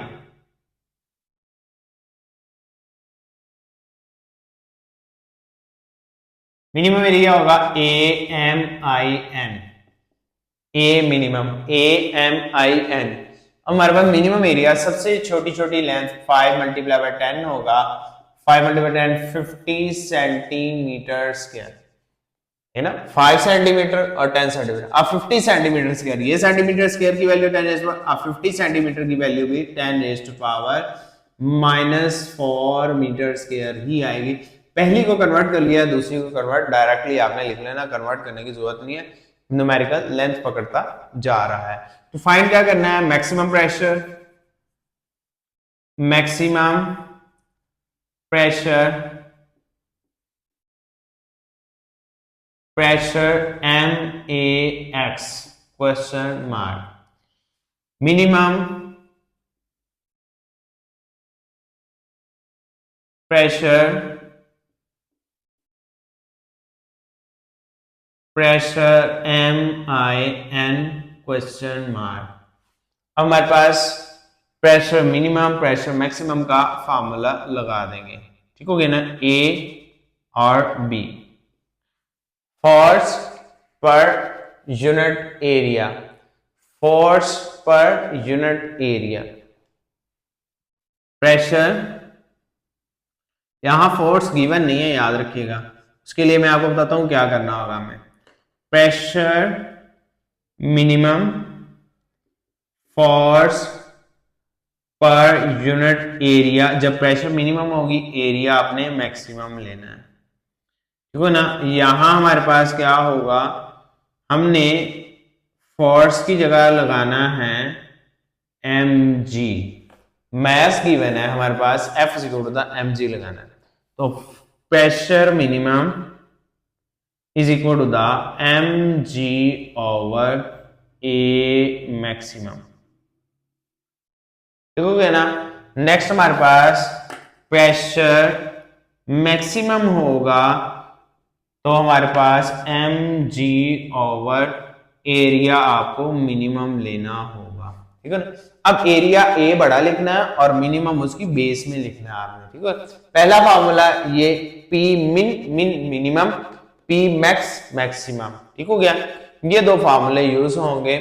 A: minimum area होगा AMIN, ए मिनिमम AMIN। हमारे पास मिनिमम एरिया सबसे छोटी छोटी लेंथ 5 मल्टीप्लाई बाय 10 होगा, 5 मल्टीप्लाई 10 50 सेंटीमीटर स्क्वायर है ना, 5 सेंटीमीटर और 10 सेंटीमीटर। अब 50 सेंटीमीटर स्क्वायर, ये सेंटीमीटर स्क्वायर की वैल्यू 10 रेज़ टू पावर, अब 50 सेंटीमीटर की वैल्यू भी 10 raise to power -4 metre square ही आएगी। पहली को कन्वर्ट कर लिया, दूसरी को कन्वर्ट डायरेक्टली आपने लिख लेना, कन्वर्ट करने की जरूरत नहीं है, न्यूमेरिकल लेंथ पकड़ता जा रहा है। तो फाइंड क्या करना है, maximum pressure, maximum pressure, pressure MAX question mark, minimum pressure, pressure MIN question mark. अब हमारे पास प्रेशर मिनिमम, प्रेशर मैक्सिमम का फार्मूला लगा देंगे, ठीक हो गया ना। A और B, फोर्स पर यूनिट एरिया, फोर्स पर यूनिट एरिया, प्रेशर, यहां फोर्स गिवन नहीं है याद रखिएगा, उसके लिए मैं आपको बताता हूं क्या करना होगा हमें। प्रेशर मिनिमम, फोर्स पर यूनिट एरिया, जब प्रेशर मिनिमम होगी एरिया आपने मैक्सिमम लेना है, ठीक है ना। यहां हमारे पास क्या होगा, हमने फोर्स की जगह लगाना है mg, मैस गिवन है हमारे पास, F इक्वल टू mg लगाना है। तो pressure minimum is equal to the mg over A maximum, ठीक हो गया ना। नेक्स्ट हमारे पास प्रेशर मैक्सिमम होगा, तो हमारे पास mg ओवर एरिया आपको मिनिमम लेना होगा, ठीक है ना। अब एरिया A बड़ा लिखना है और मिनिमम उसकी बेस में लिखना है आपने, ठीक है। पहला फार्मूला ये P मिन मिनिमम, P मैक्स मैक्सिमम, ठीक हो गया। ये दो फार्मूले यूज होंगे।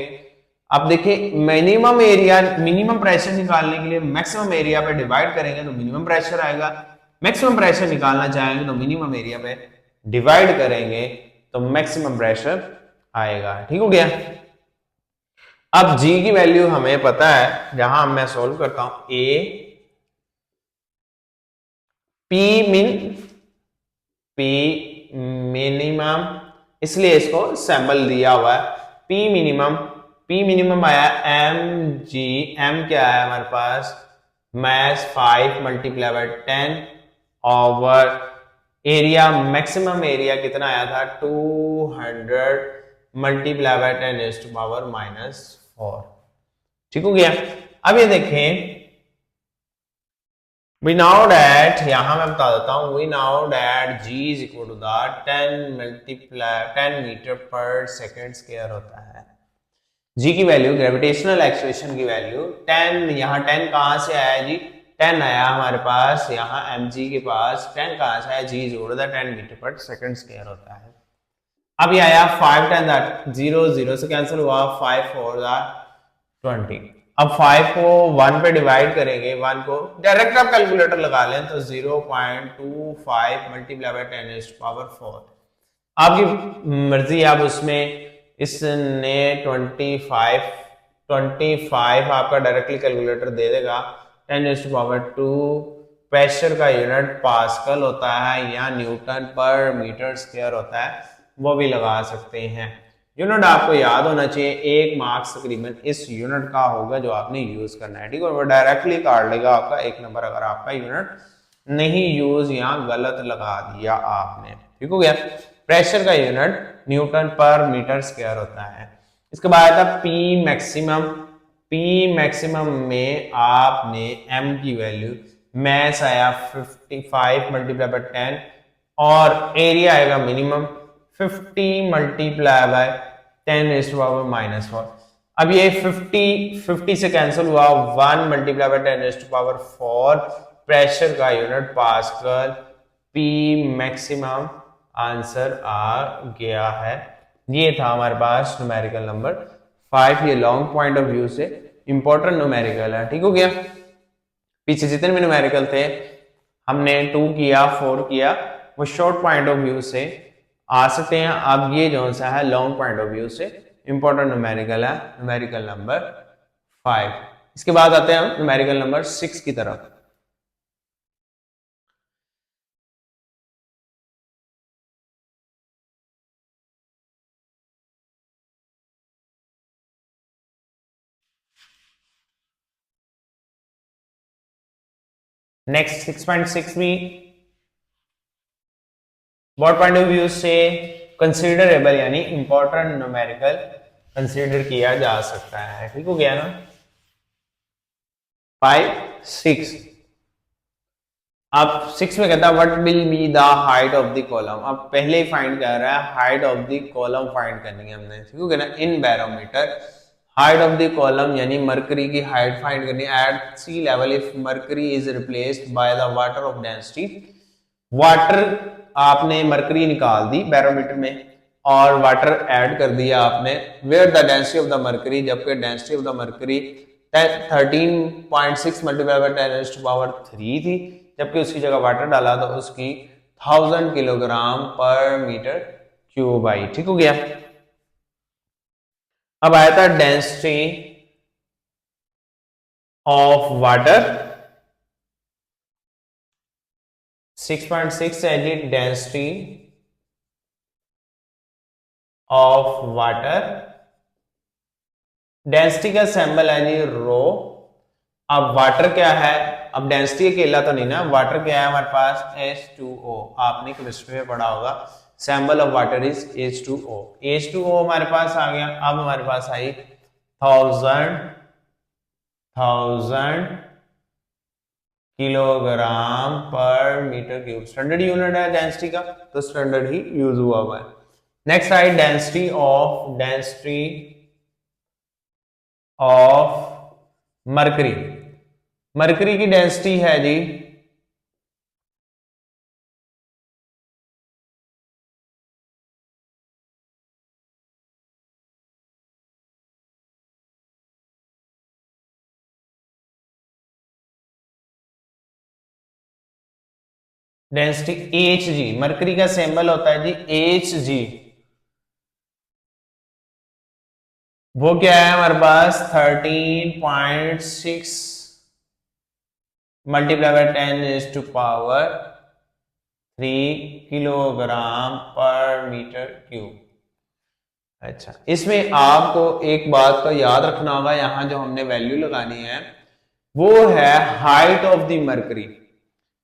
A: अब देखिए मिनिमम एरिया, मिनिमम प्रेशर निकालने के लिए मैक्सिमम एरिया पे डिवाइड करेंगे तो मिनिमम प्रेशर आएगा, मैक्सिमम प्रेशर निकालना चाहेंगे तो मिनिमम एरिया पे डिवाइड करेंगे तो मैक्सिमम प्रेशर आएगा, ठीक हो गया। अब g की वैल्यू हमें पता है, जहां मैं सोल्व करता हूं a p min p minimum, इसलिए इसको सैंपल दिया हुआ है p मिनिमम आया m g, m क्या है हमारे पास math 5 multiply by 10 over area, maximum area कितना आया था 200 multiply by 10 is to power -4। ठीक हो गया। अब ये देखें, we know that, यहां मैं बता देता हूं, we know that g is equal to the 10 metre पर सेकेंड स्क्वायर होता है। g की वैल्यू, ग्रेविटेशनल एक्सेलरेशन की वैल्यू 10, यहाँ 10 कहां से आया जी, 10 आया हमारे पास यहाँ mg के पास, 10 कहां से आया, g is equal to the 10 metre पर सेकेंड स्क्वायर होता है। अब ये आया 5 10 दैट 0 0 से कैंसिल हुआ, 5 4 20। अब 5 को 1 पे डिवाइड करेंगे, 1 को डायरेक्ट आप कैलकुलेटर लगा लें तो 0.25 मल्टीप्लाई बाय 10 इज पावर 4। आपकी मर्जी, आप उसमें इसने 25 आपका डायरेक्टली कैलकुलेटर दे देगा, 10 इज पावर 2 प्रेशर का यूनिट पास्कल होता है या न्यूटन पर मीटर स्क्वायर होता है, वो भी लगा सकते हैं। यूनिट आपको याद होना चाहिए, 1 मार्क्स तकरीबन इस यूनिट का होगा जो आपने यूज करना है। ठीक है, वो डायरेक्टली काट लेगा आपका 1 नंबर अगर आपका यूनिट नहीं यूज या गलत लगा दिया आपने। ठीक हो गया। प्रेशर का यूनिट न्यूटन पर मीटर स्क्वायर होता है। इसके बाद था पी मैक्सिमम। पी मैक्सिमम में आपने एम की वैल्यू, मैस आया 55 मल्टीप्लाई बाय 10 और एरिया आएगा minimum 50 multiply by 10 is to power -4। अब ये 50 से कैंसिल हुआ, 1 multiply by 10 is to power 4 pressure का unit pascal, P maximum answer आ गया है। ये था हमारे पास न्यूमेरिकल नंबर 5। ये लॉन्ग पॉइंट ऑफ व्यू से इंपॉर्टेंट न्यूमेरिकल है। ठीक हो गया। पीछे जितने भी न्यूमेरिकल थे हमने 2 किया 4 किया, वो शॉर्ट पॉइंट ऑफ व्यू से आ सकते हैं। अब ये जो सा है लॉन्ग पॉइंट ऑफ व्यू से इंपॉर्टेंट न्यूमेरिकल है, न्यूमेरिकल नंबर 5। इसके बाद आते हैं हम न्यूमेरिकल नंबर 6 की तरफ। नेक्स्ट 6.6 भी व्हाट पॉइंट ऑफ व्यू से कंसीडरेबल यानी इंपॉर्टेंट न्यूमेरिकल कंसीडर किया जा सकता है। ठीक हो गया ना। 5 6 अब 6 में कहता है what will be the height of the column. अब पहले ही फाइंड कर रहा है, height of the column find करनी है हमने। ठीक हो गया ना। In barometer height of the column यानी मरकरी की हाइट फाइंड करनी है at sea level if mercury is replaced by the water of density. Water आपने मरकरी निकाल दी बैरोमीटर में और वाटर ऐड कर दिया आपने, where the density of the mercury, जबकि density of the mercury 13.6 multiply by 10 to power 3 थी, जबकि उसकी जगह वाटर डाला तो उसकी 1000 किलोग्राम पर मीटर क्यूब आई। ठीक हो गया। अब आया था डेंसिटी ऑफ वाटर 6.6 है जी, डेंसिटी ऑफ वाटर। डेंसिटी का सैंबल है जी रो। अब वाटर क्या है, अब डेंसिटी अकेला तो नहीं ना, वाटर क्या है हमारे पास H2O। आपने केमिस्ट्री में पढ़ा होगा सैंबल of water is H2O। H2O हमारे पास आ गया। अब हमारे पास आई 1000 किलोग्राम पर मीटर क्यूब। स्टैंडर्ड यूनिट है डेंसिटी का, तो स्टैंडर्ड ही यूज हुआ हुआ है। Next I density of mercury. Mercury की डेंसिटी है जी डेंसिटी Hg। मरकरी का सिंबल होता है जी Hg। वो क्या है हमारे पास 13.6 मल्टीप्लाई बाय 10⁻³ पर मीटर क्यूब। अच्छा, इसमें आपको एक बात का याद रखना होगा, यहां जो हमने वैल्यू लगानी है वो है height of the mercury.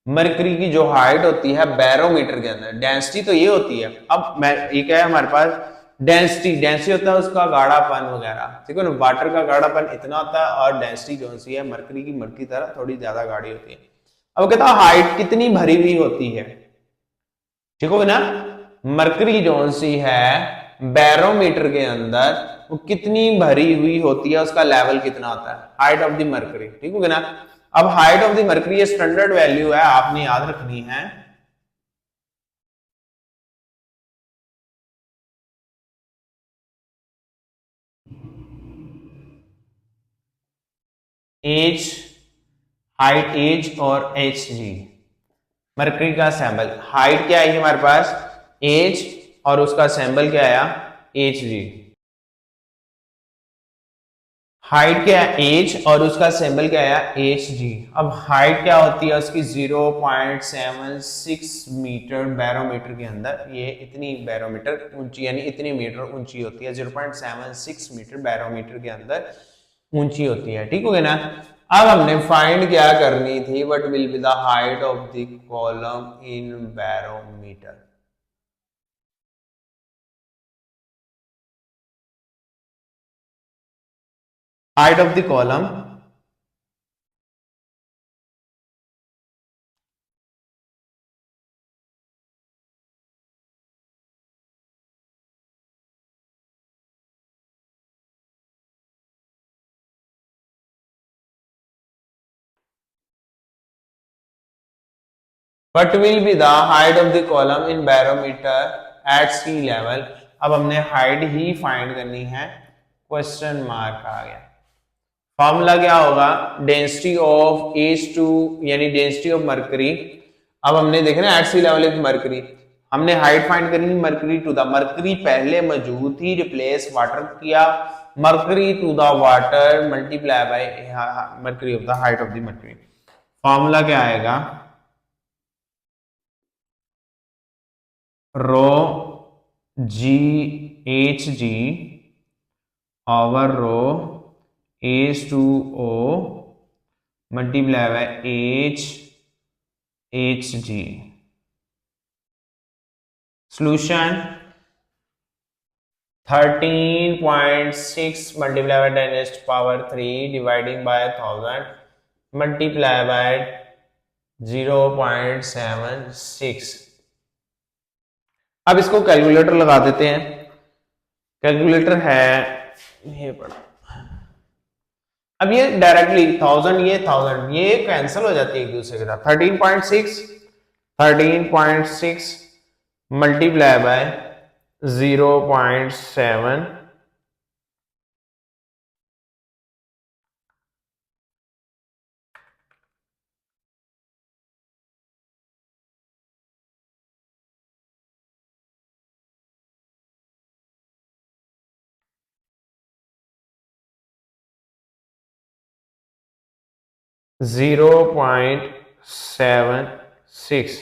A: Mercury की जो हाइट होती है बैरोमीटर के अंदर, डेंसिटी तो ये होती है। अब मैं ये क्या है हमारे पास डेंसिटी, डेंसिटी होता है उसका गाढ़ापन वगैरह, ठीक है ना। वाटर का गाढ़ापन इतना होता है और डेंसिटी जो सी है मरकरी की मर की तरह थोड़ी ज्यादा गाढ़ी होती है। अब कहता है हाइट कितनी भरी हुई होती है, ठीक हो ना। मरकरी जोन सी है बैरोमीटर के अंदर वो कितनी भरी हुई होती है, उसका लेवल कितना होता है, हाइट ऑफ द मरकरी, ठीक हो ना। अब हाइट ऑफ द मरकरी ये स्टैंडर्ड वैल्यू है, आपने याद रखनी है। एज, हाइट एज और एच जी, मरकरी का सैंपल हाइट क्या आई हमारे पास एज और उसका सैंपल क्या आया एच जी। हाइट क्या है एज और उसका सिंबल क्या आया एच जी। अब हाइट क्या होती है उसकी 0.76 मीटर बैरोमीटर के अंदर, ये इतनी बैरोमीटर ऊंची यानी इतनी मीटर ऊंची होती है, 0.76 मीटर बैरोमीटर के अंदर ऊंची होती है, ठीक हो गया ना। अब हमने फाइंड क्या करनी थी, what will be the height of the column in barometer. Height of the column What will be the height of the column in barometer at sea level? अब हमने हाइट ही फाइंड करनी है, क्वेश्चन मार्क आ गया। Formula क्या होगा, density of H2 यानी density of mercury. अब हमने देखना at sea level of mercury, हमने हाइट फाइंड करनी मरकरी टू द, मरकरी पहले मौजूद थी, रिप्लेस वाटर किया, mercury to the water multiply by mercury of the height of the mercury. Formula क्या आएगा, rho ji h g over rho h two o multiply by h h g. Solution 13.6 multiply by 10⁻³ dividing by 1000 multiply by 0.76। अब इसको calculator लगा देते हैं। Calculator है ये पड़ा, अब ये डायरेक्टली 1000 ये 1000 ये कैंसिल हो जाती है एक दूसरे के साथ। 13.6 मल्टीप्लाई बाय 0.7 0.76।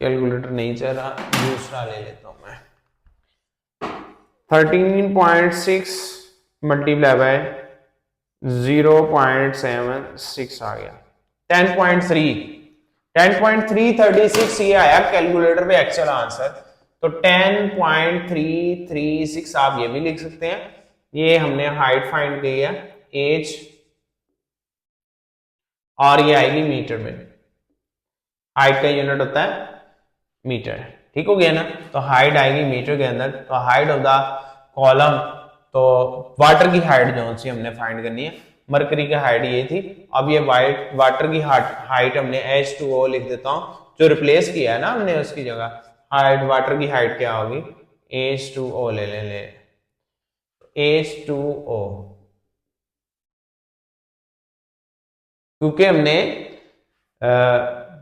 A: कैलकुलेटर नहीं चल रहा, दूसरा ले लेता हूं मैं। 13.6 मल्टीप्लाई बाय 0.76 आ गया। 10.3 ये आया कैलकुलेटर पे एक्चुअल आंसर। तो 10.336 आप ये भी लिख सकते हैं। ये हमने हाइट फाइंड की है एज, और ये आएगी मीटर में, हाइट का यूनिट होता है मीटर, ठीक हो गया ना। तो हाइट आएगी मीटर के अंदर। तो हाइट ऑफ द कॉलम, तो वाटर की हाइट जो सी हमने फाइंड करनी है, मरकरी की हाइट ये थी। अब ये वाटर की हाइट हमने H2O लिख देता हूं, जो रिप्लेस किया है ना हमने उसकी जगह। हाइट वाटर की हाइट क्या होगी H2O ले ले H2O, क्योंकि हमने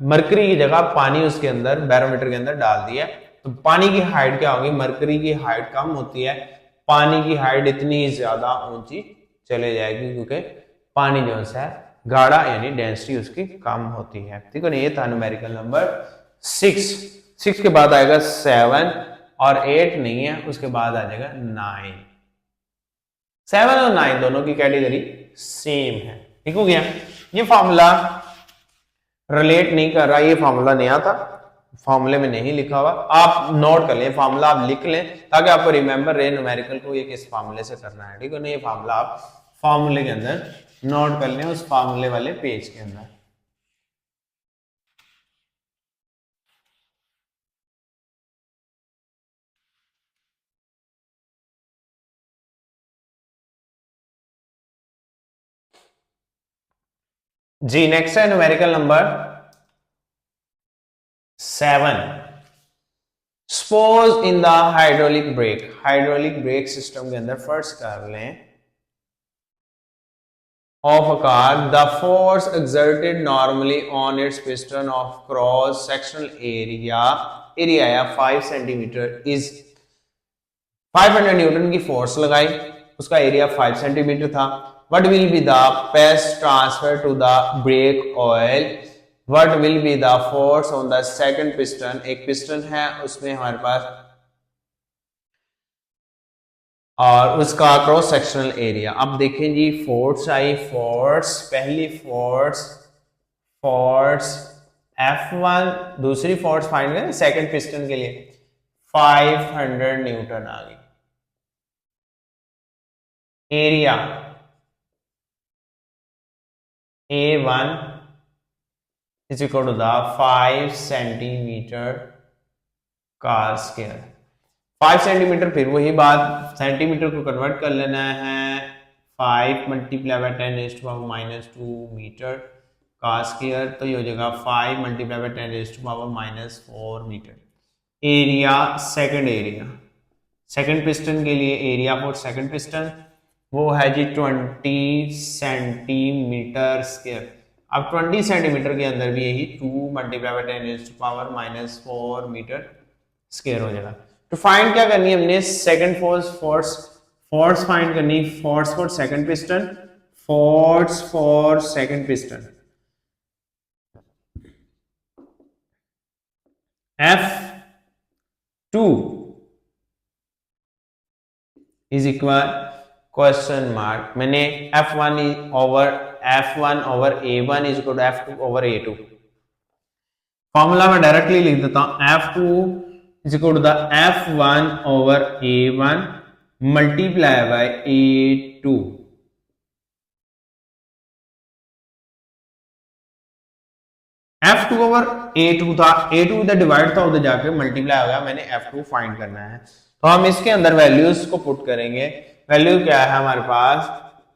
A: मरकरी की जगह पानी उसके अंदर बैरोमीटर के अंदर डाल दिया, तो पानी की हाइट क्या होगी, मरकरी की हाइट कम होती है, पानी की हाइट इतनी ज्यादा ऊंची चले जाएगी क्योंकि पानी जो है गाढ़ा यानी डेंसिटी उसकी कम होती है। ठीक है ना, ये था न्यूमेरिकल नंबर 6 के बाद आएगा 7 और 8 नहीं है, उसके बाद आ जाएगा 9। 7 और 9 दोनों की कैटेगरी सेम है। ठीक हो गया। ये फॉर्मूला रिलेट नहीं कर रहा, ये फॉर्मूला नया था, फॉर्मूले में नहीं लिखा हुआ, आप नोट कर लें, फॉर्मूला आप लिख लें ताकि आपको रिमेंबर रहे न्यूमेरिकल को ये किस फॉर्मूले से करना है। ठीक है ना, ये फॉर्मूला आप फॉर्मूले के अंदर नोट कर लें, उस फॉर्मूले वाले पेज के अंदर। जी नेक्स्ट है numerical number 7। Suppose in the hydraulic brake system के अंदर फर्स्ट कर लें of a car, the force exerted normally on its piston of cross sectional area या 5 सेंटीमीटर is 500 न्यूटन की फोर्स लगाई, उसका एरिया 5 सेंटीमीटर था। What will be the pace transfer to the brake oil? What will be the force on the second piston? एक piston है उसमें हमारे पास और उसका क्रॉस सेक्शनल एरिया। अब देखें जी, फोर्स आई, फोर्स पहली फोर्स F1, दूसरी फोर्स फाइंड करें सेकंड पिस्टन के लिए 500 न्यूटन आ गई। Area A1 is equal to the 5 centimetre का स्क्वायर। 5 सेंटीमीटर, फिर वही बात, सेंटीमीटर को कन्वर्ट कर लेना है, 5 मल्टीप्लाई बाय 10⁻⁻2 मीटर का स्क्वायर, तो ये हो जाएगा 5 multiply by 10⁻⁻4 metre. Area second piston के लिए एरिया फॉर सेकंड पिस्टन वो है जी 20 सेंटीमीटर स्क्वायर। अब 20 सेंटीमीटर के अंदर भी यही 2 मल्टीप्लाई बाय 10⁻⁻4 मीटर स्क्वायर हो जाएगा। तो फाइंड क्या करनी है हमने, सेकंड फोर्स फाइंड करनी, force for second piston, F2 is equal question mark, मैंने F1 over A1 is equal to F2 over A2। Formula में डायरेक्टली लिख देता हूं, F2 is equal to the F1 over A1 multiply by A2। F2 over A2 था, A2 इधर divide था, उधर जाके मल्टीप्लाई हो गया, मैंने F2 फाइंड करना है। तो हम इसके अंदर वैल्यूज को पुट करेंगे। वैल्यू क्या है हमारे पास,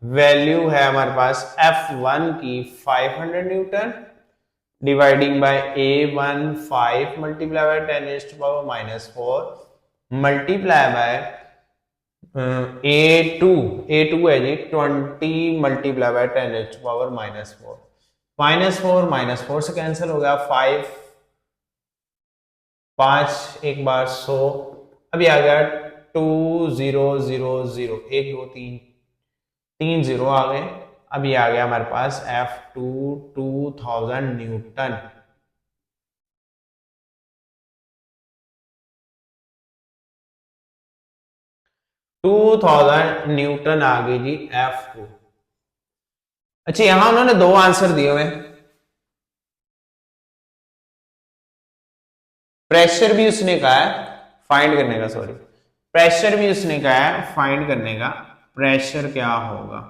A: वैल्यू है हमारे पास F1 की 500 Newton dividing by A1 5 multiply by 10⁻⁻4 multiply by A2 है जी 20 मल्टीप्लाई बाय 10⁻⁻4 -4 से कैंसिल हो गया, 5 एक बार 100, अभी आ गया 2000, 1 2 3 0 आ गए। अभी आ गया हमारे पास F2 2000 न्यूटन। न्यूटन आ गई जी F2। अच्छा, यहां उन्होंने 2 आंसर दिए हुए, प्रेशर भी उसने कहा है फाइंड करने का, प्रेशर भी उसने कहा है फाइंड करने का, प्रेशर क्या होगा।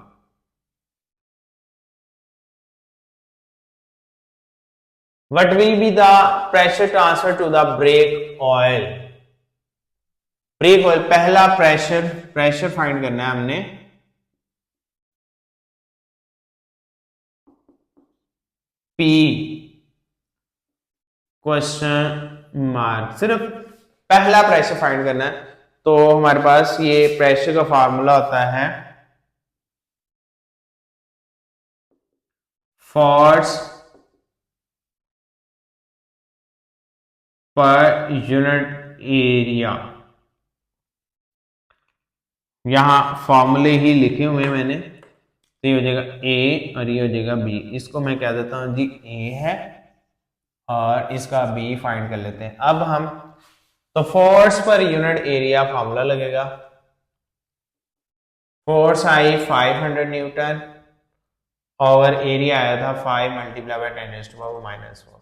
A: What will be the pressure transfer to the brake oil? Brake oil, पहला प्रेशर फाइंड करना है हमने, P क्वेश्चन मार्क, सिर्फ पहला प्रेशर फाइंड करना है। तो हमारे पास ये प्रेशर का फार्मूला होता है फोर्स पर यूनिट एरिया। यहां फॉर्मूले ही लिखे हुए हैं मैंने, तो ये हो जाएगा ए और ये हो जाएगा बी। इसको मैं कह देता हूं जी ए है और इसका बी फाइंड कर लेते हैं। अब हम तो फोर्स पर यूनिट एरिया फॉर्मूला लगेगा। फोर्स आई 500 न्यूटन और एरिया आया था 5 multiply by 10 raised to power -4।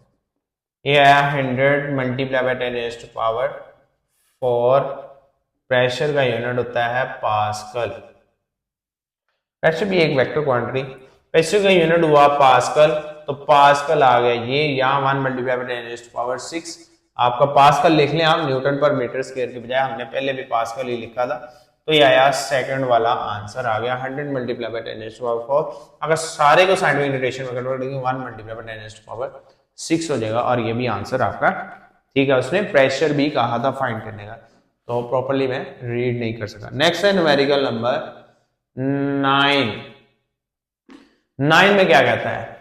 A: ये आया 100 multiply by 10 raised to power 4। Pressure का यूनिट होता है पास्कल। प्रेशर भी एक वेक्टर क्वांटिटी, प्रेशर का यूनिट हुआ पास्कल, तो पास्कल आ गया ये यहाँ 1 multiply by 10 raised to power 6। आपका पास्कल लिख लें आप न्यूटन पर मीटर स्क्वायर के बजाय, हमने पहले भी पास्कल ही लिखा था। तो ये आया सेकंड वाला आंसर आ गया 100 multiply by 10 raised to power 4। अगर सारे को साइंटिफिक नोटेशन में कन्वर्ट करेंगे 1 multiply by 10 raised to power 6 हो जाएगा और ये भी आंसर आपका ठीक है। उसने प्रेशर भी कहा था फाइंड करने का, तो प्रॉपर्ली मैं रीड नहीं कर सका। नेक्स्ट है न्यूमेरिकल नंबर 9। 9 में क्या कहता है?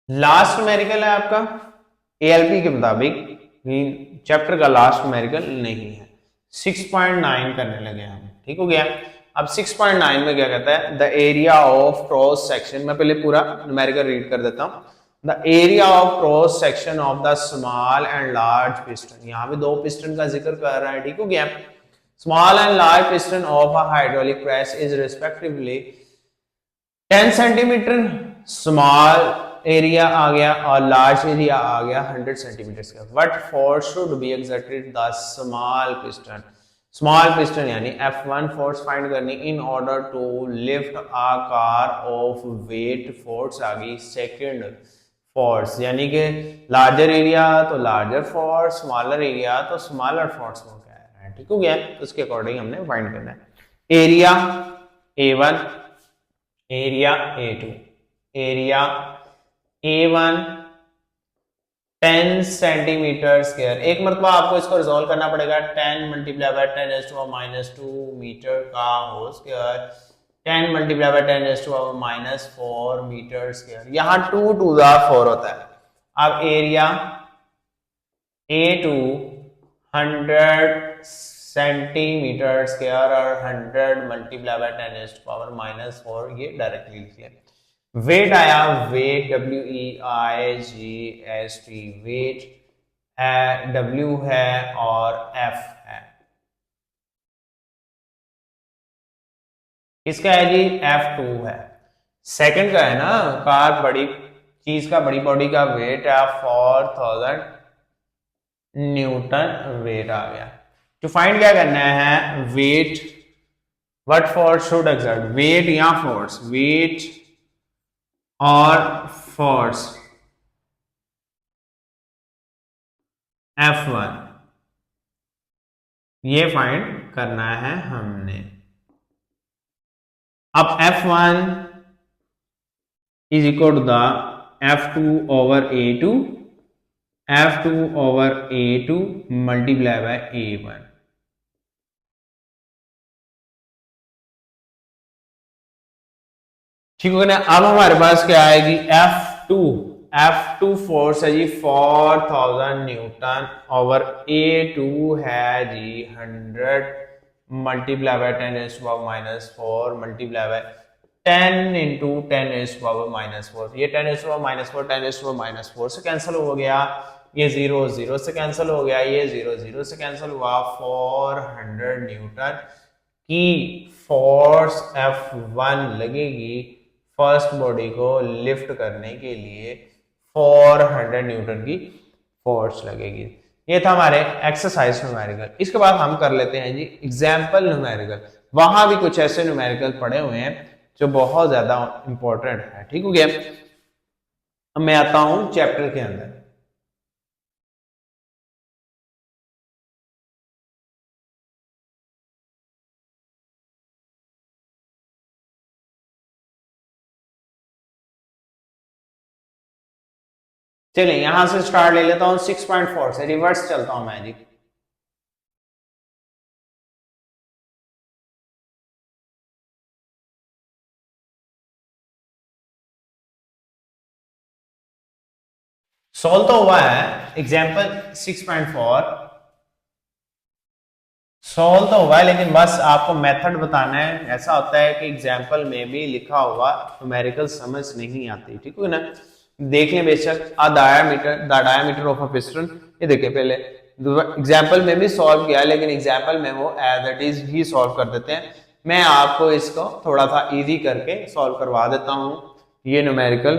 A: लास्ट न्यूमेरिकल है आपका एएलपी के मुताबिक, चैप्टर का लास्ट न्यूमेरिकल नहीं है। 6.9 करने लगे हम, ठीक हो गया। अब 6.9 में क्या कहता है? The area of cross section, मैं पहले पूरा न्यूमेरिकल रीड कर देता हूं। The area of cross section of the small and large piston, यहां पे दो पिस्टन का जिक्र कर रहा है, ठीक हो गया। Small and large piston of a hydraulic press is respectively 10 centimetre, small area आ गया और लार्ज एरिया आ गया 100 सेंटीमीटर का। What force should be exerted the small piston, small piston यानी F1 फोर्स फाइंड करनी in order to lift a car of weight. Force आ गई सेकंड फोर्स, यानी कि लार्जर एरिया तो लार्जर फोर्स, स्मॉलर एरिया तो smaller force को कह रहा है, ठीक हो गया। तो उसके अकॉर्डिंग हमने फाइंड करना है। Area A1, area A2, area A1 10 centimetre square. एक मरतबा आपको इसको रिजॉल्व करना पड़ेगा। 10 multiply by 10 raised to power -2 metre का whole square, 10 multiply by 10 raised to power -4 metre square. यहाँ 2 टू द 4 होता है। अब एरिया A2 100 सेंटीमीटर स्क्वायर और 100 multiply by 10 raised to power -4, ये डायरेक्टली लिख लिया। वेट आया, वेट WEIGHT, वेट है, W है और F है। किसका है जी? F2 है। सेकंड का है ना, कार बड़ी चीज का, बड़ी बॉडी का वेट है 4000 न्यूटन वेट आ गया। तो फाइंड क्या करना है? Weight, what force should exert, weight या फोर्स, वेट और फोर्स F1 ये फाइंड करना है हमने। अब F1 is equal to the F2 over A2, F2 over A2 multiply by A1। ठीक हो गया। अब हमारे पास क्या आएगी? F2, F2 फोर्स है जी 4000 न्यूटन ओवर A2 है जी 100 multiply by 10 raised to power -4 multiply by 10 into 10 raised to power -4। ये 10 raised to power -4 10 raised to power -4 से कैंसिल हो गया, ये 0 0 से कैंसिल हो गया, ये 0 0 से कैंसिल हुआ। 400 न्यूटन की फोर्स F1 लगेगी फर्स्ट बॉडी को लिफ्ट करने के लिए, 400 न्यूटन की फोर्स लगेगी। ये था हमारे एक्सरसाइज न्यूमेरिकल। इसके बाद हम कर लेते हैं जी एग्जाम्पल न्यूमेरिकल। वहां भी कुछ ऐसे न्यूमेरिकल पड़े हुए हैं जो बहुत ज्यादा इंपॉर्टेंट है, ठीक हो गया। अब मैं आता हूं चैप्टर के अंदर। चलिए यहां से स्टार्ट ले लेता हूं 6.4 से, रिवर्स चलता हूं मैं जी। सॉल्व तो हुआ है एग्जाम्पल 6.4, सॉल्व तो हुआ है, लेकिन बस आपको मेथड बताना है। ऐसा होता है कि एग्जाम्पल में भी लिखा हुआ न्यूमेरिकल समझ नहीं आती, ठीक है ना। देख लें बेशक, the diameter of a piston, ये देखिए पहले एग्जाम्पल में भी सॉल्व किया है, लेकिन एग्जाम्पल में वो एज इट इज ही सॉल्व कर देते हैं। मैं आपको इसको थोड़ा सा इजी करके सॉल्व करवा देता हूँ ये न्यूमेरिकल,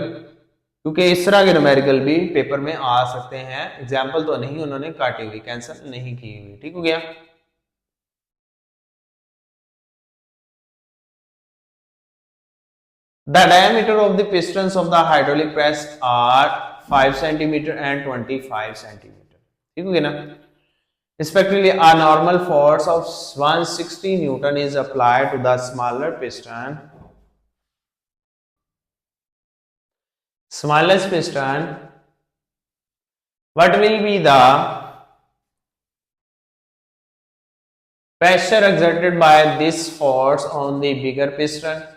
A: क्योंकि इस तरह के न्यूमेरिकल भी पेपर में आ सकते हैं। एग्जाम्पल तो नहीं उन्होंने काटी हुई, कैंसिल नहीं की हुई, ठीक हो गया। The diameter of the pistons of the hydraulic press are 5 centimeter and 25 centimeter. ठीक हो गया ना। Respectively, a normal force of 160 Newton is applied to the smaller piston. Smallest piston. What will be the pressure exerted by this force on the bigger piston?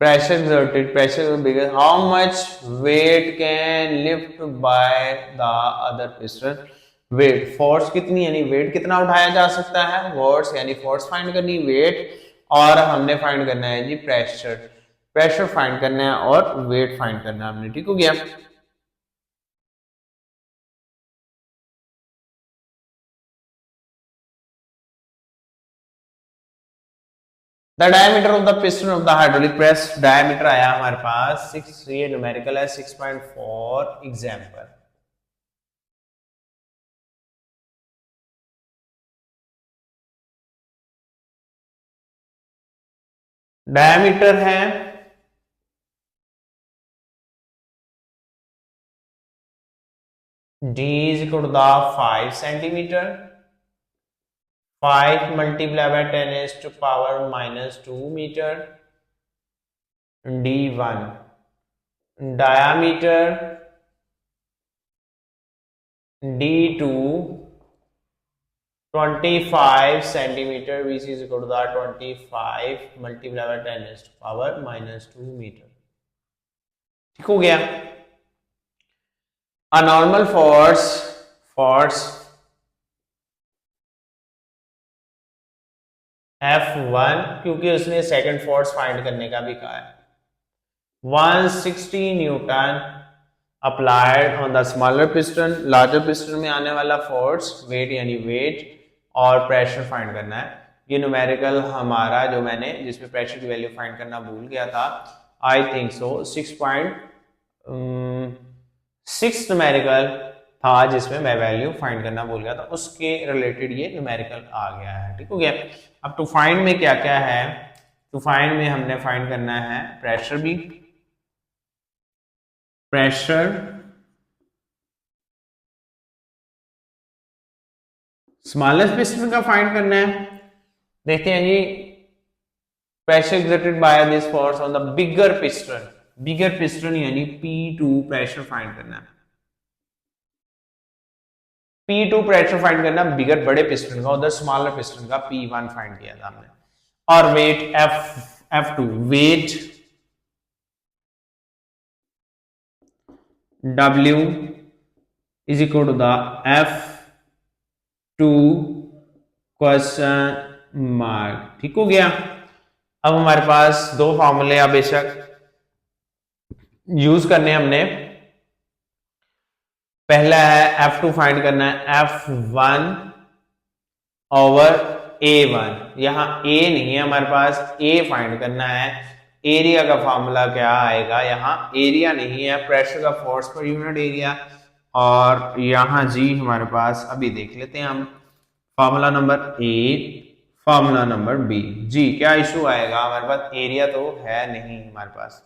A: Pressure exerted, pressure bigger. How much weight can lift by the other piston? Weight, force कितनी यानी wait कितना उठाया जा सकता है, force यानी force find करनी, wait और हमने फाइंड करना है जी प्रेशर, प्रेशर फाइंड करना है और वेट फाइंड करना है हमने, ठीक हो गया। The diameter of the piston of the hydraulic press, diameter आया हमारे पास 6, ये न्यूमेरिकल है 6.4 एग्जाम्पल। डायमीटर है d is equal to the 5 centimeter, 5 multiplied by 10 is to power minus 2 meter, d1 diameter, d2 25 centimeter, which is equal to the 25 multiplied by 10 is to power minus 2 meter, ठीक हो गया। A normal force F1, क्योंकि उसने second force find करने का भी कहा है, 160 Newton applied on the smaller piston, larger piston में आने वाला फोर्स, वेट यानी वेट और प्रेशर फाइंड करना है। ये न्यूमेरिकल हमारा जो मैंने जिसमें प्रेशर की वैल्यू फाइंड करना भूल गया था, आई थिंक सो 6.6 न्यूमेरिकल था जिसमें मैं वैल्यू फाइंड करना भूल गया था, उसके रिलेटेड ये न्यूमेरिकल आ गया है, ठीक हो गया। अब टू फाइंड में क्या क्या है, टू फाइंड में हमने फाइंड करना है प्रेशर भी, प्रेशर स्मॉलेस्ट पिस्टन का फाइंड करना है। देखते हैं जी, pressure exerted by this force on the bigger piston, bigger piston यानी P2 प्रेशर फाइंड करना है, P2 प्रेशर फाइंड करना बिगर बड़े पिस्टन का, उधर स्मॉलर पिस्टन का P1 फाइंड किया था हमने। और weight F2, weight W is equal to the F2 question mark, ठीक हो गया। अब हमारे पास दो फॉर्मूले बेशक यूज करने हमने, पहला है F2 फाइंड करना है F1 ओवर A1, यहां A नहीं है हमारे पास, A फाइंड करना है। एरिया का फॉर्मूला क्या आएगा, यहाँ एरिया नहीं है, प्रेशर का फोर्स पर यूनिट एरिया, और यहाँ जी हमारे पास अभी देख लेते हैं हम, formula number A, formula number B। जी क्या इशू आएगा, हमारे पास एरिया तो है नहीं हमारे पास,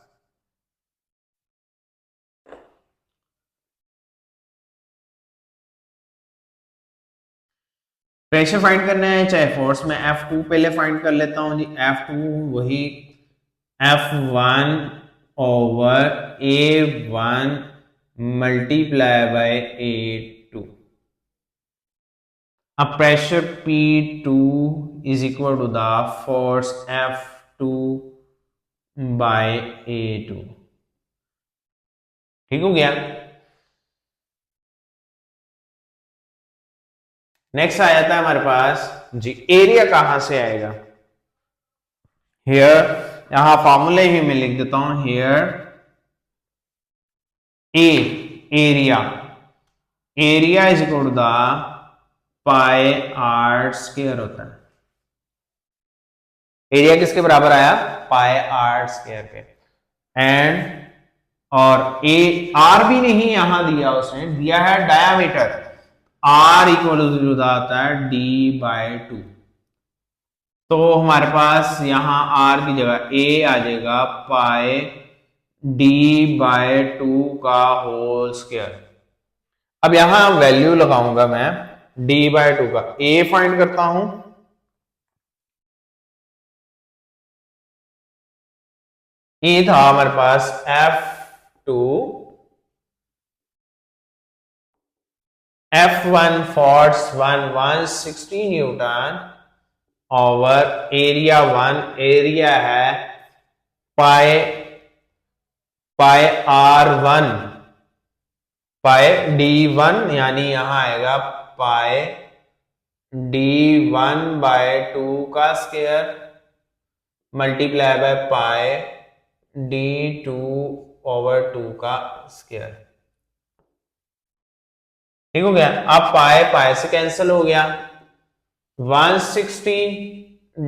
A: प्रेशर फाइंड करना है चाहे फोर्स में F2 पहले फाइंड कर लेता हूं जी, F2 वही F1 over A1 multiply by A2. A pressure P2 is equal to the force F2 by A2. ठीक हो गया। नेक्स्ट आ जाता है हमारे पास जी एरिया कहां से आएगा। हियर यहां फॉर्मूले ही मैं लिख देता हूं। Here A area is equal to the pi R square होता है। एरिया किसके बराबर आया? पाई आर स्क्वायर के। एंड और ए आर भी नहीं यहां दिया, उसने दिया है डायामीटर। आर इक्वल टू आता है डी बाय 2। तो हमारे पास यहां आर की जगह ए आ जाएगा पाई डी बाय 2 का होल स्क्वायर। अब यहां वैल्यू लगाऊंगा मैं डी बाय 2 का। ए फाइंड करता हूं। ए था हमारे पास F2, F1 force 160 Newton over area 1। Area है पाई पाई R1 पाई D1, यानी यहां आएगा पाई D1 बाय 2 का square multiply by pi D2 over 2 का स्क्वायर। ठीक हो गया। अब पाई पाई से कैंसिल हो गया। 160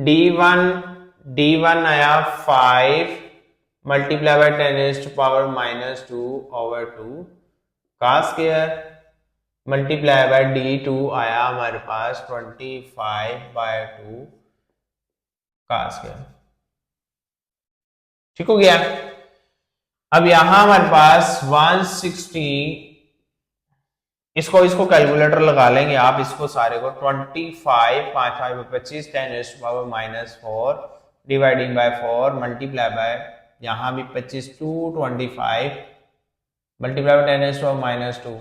A: D1 आया 5 मल्टीप्लाई बाय 10⁻⁻2 ओवर 2 का स्क्वायर मल्टीप्लाई बाय D2 आया हमारे पास 25/2 का स्क्वायर। ठीक हो गया। अब यहां हमारे पास 160, इसको कैलकुलेटर लगा लेंगे आप। इसको सारे को 25 5 5 25 10⁻⁻4 डिवाइडिंग बाय 4 मल्टीप्लाई बाय यहां भी 25 225 multiply by 10⁻⁻2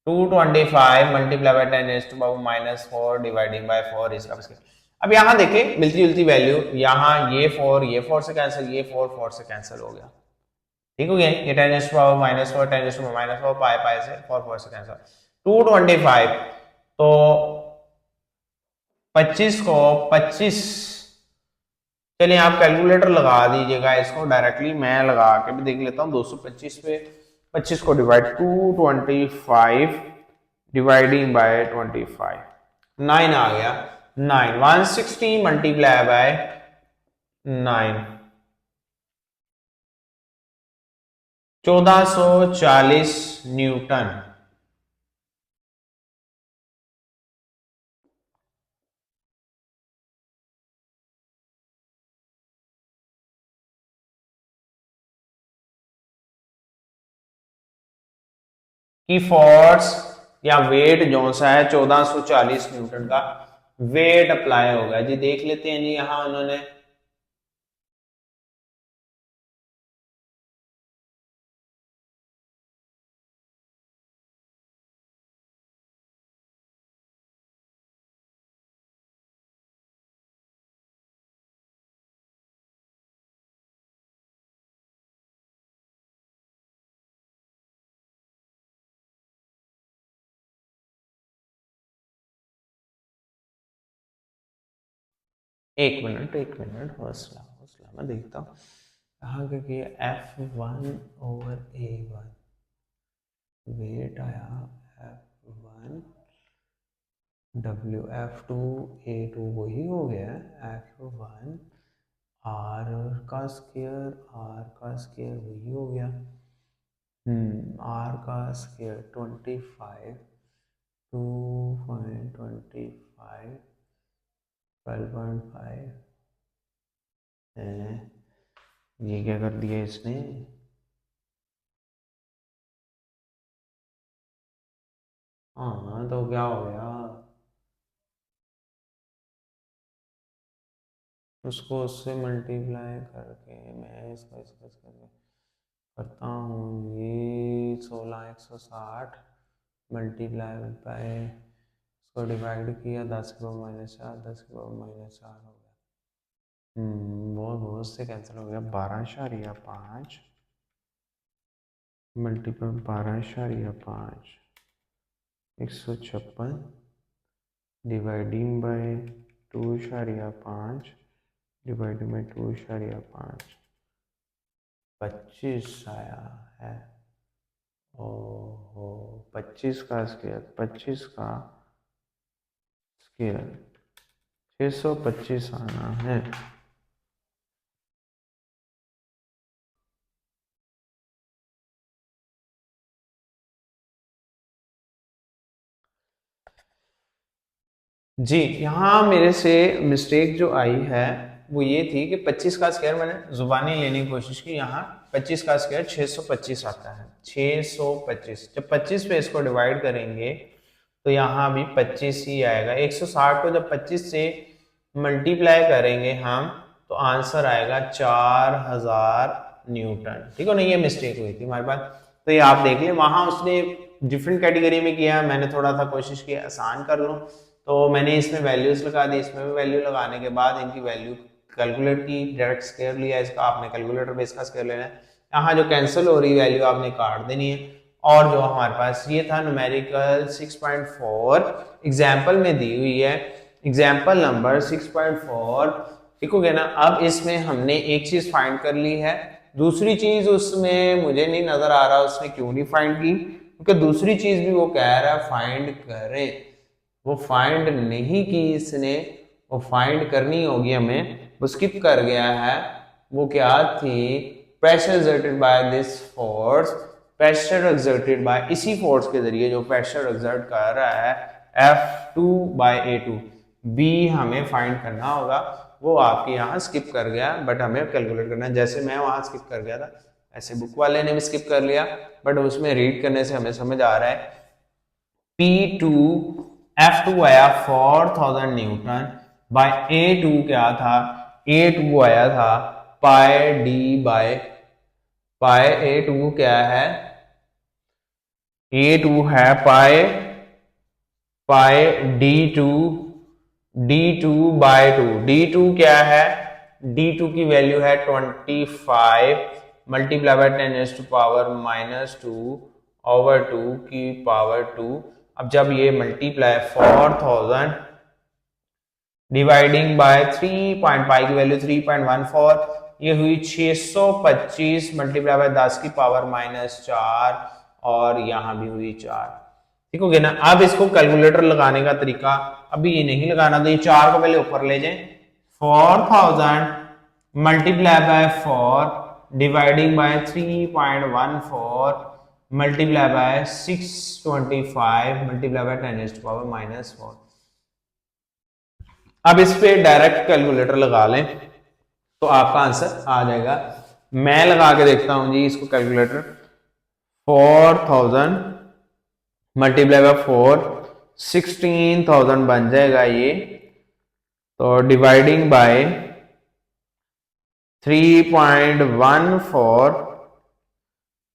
A: 225 multiply by 10⁻⁻4 dividing by 4 इसका। अब यहां देखें मिलती जुलती वैल्यू, यहां ये 4 से कैंसिल, ये 4 से कैंसिल हो गया। ठीक हो गया। ये 10⁻⁻4 10⁻⁻4 पाई पाई से 4 से कैंसिल 225। तो 25 को 25, चलिए आप कैलकुलेटर लगा दीजिएगा इसको डायरेक्टली, मैं लगा के भी देख लेता हूँ। 225 पे 25 को डिवाइड 225 डिवाइडिंग बाय 25 9 आ गया। 9 160 मल्टीप्लाई बाय 9 1440 न्यूटन। की फोर्स या वेट जो सा है 1440 न्यूटन का वेट अप्लाई होगा जी। देख लेते हैं जी यहां उन्होंने एक मिनट हौसला हौसला मैं देखता हूँ कहाँ के F1 ओवर A1 वेट आया F1 WF2 A2 वही हो गया F1 R का स्क्वायर वही हो गया। R का स्क्वायर 25 2.25 12.5 ये क्या कर दिया इसने। हाँ तो क्या हो गया, उसको उससे मल्टीप्लाई करके मैं इसका करता हूँ। ये 16 160 मल्टीप्लाई बाय, इसको डिवाइड किया 10 की पावर -4, 10 की पावर -4 हो गया। वो से कैंसिल हो गया। 12.5 multiply 12.5 156 dividing by 2.5 dividing by 2.5 25 आया है। ओहो 25 का स्केयर 625 आना है। जी यहाँ मेरे से मिस्टेक जो आई है वो ये थी कि 25 का स्क्वायर मैंने जुबानी लेने की कोशिश की। यहाँ 25 का स्क्वायर 625 आता है। 625 जब 25 पे इसको डिवाइड करेंगे तो यहाँ भी 25 ही आएगा। 160 को जब 25 से मल्टीप्लाई करेंगे हम तो आंसर आएगा 4000 न्यूटन। ठीक है ना, ये मिस्टेक हुई थी हमारे पास। तो ये आप देख लें, वहां उसने डिफरेंट कैटेगरी में किया, मैंने थोड़ा सा कोशिश की आसान कर लूँ, तो मैंने इसमें वैल्यूज लगा दी। इसमें भी वैल्यू लगाने के बाद इनकी वैल्यू कैलकुलेट की, डायरेक्ट स्क्वायर लिया इसका। आपने कैलकुलेटर पे इसका स्क्वायर लेना है। यहाँ जो कैंसिल हो रही वैल्यू आपने काट देनी है। और जो हमारे पास ये था न्यूमेरिकल 6.4 एग्जाम्पल में दी हुई है, एग्जाम्पल नंबर 6.4। ठीक हो गया ना। अब इसमें हमने एक चीज फाइंड कर ली है, दूसरी चीज उसमें मुझे नहीं नजर आ रहा उसने क्यों नहीं फाइंड की, क्योंकि दूसरी चीज भी वो कह रहा है फाइंड करें, वो फाइंड नहीं की इसने, वो फाइंड करनी होगी हमें, वो स्किप कर गया है। वो क्या थी, pressure exerted by this force, pressure exerted bye, इसी फोर्स के जरिए जो प्रेशर एक्सर्ट कर रहा है F2 बाय A2, B हमें फाइंड करना होगा। वो आपके यहाँ स्किप कर गया, बट हमें कैलकुलेट करना है। जैसे मैं वहां स्किप कर गया था ऐसे बुक वाले ने भी स्किप कर लिया, बट उसमें रीड करने से हमें समझ आ रहा है। P2 F2 आया 4000 न्यूटन बाय A2 क्या था, A2 आया था पाई डी बाय पाई। A2 क्या है, A2 है पाई पाई D2 बाय 2। D2 क्या है, D2 की वैल्यू है 25 मल्टीप्लाई बाय 10⁻⁻2 ओवर 2 की पावर 2। अब जब ये मल्टीप्लाई 4000 डिवाइडिंग बाय 3 पाई की वैल्यू 3.14, ये हुई 625 मल्टीप्लाई बाय 10 की पावर -4 और यहां भी हुई 4। ठीक हो गया ना। अब इसको कैलकुलेटर लगाने का तरीका अभी ये नहीं लगाना, तो ये 4 को पहले ऊपर ले जाएं। 4000 multiply by 4 dividing by 3.14 multiply by 625 multiply by 10⁻⁻4। अब इस पे डायरेक्ट कैलकुलेटर लगा लें तो आपका आंसर आ जाएगा। मैं लगा के देखता हूं जी इसको कैलकुलेटर। 4000 मल्टीप्लाई बाय 4 16,000 बन जाएगा ये, तो डिवाइडिंग बाय 3.14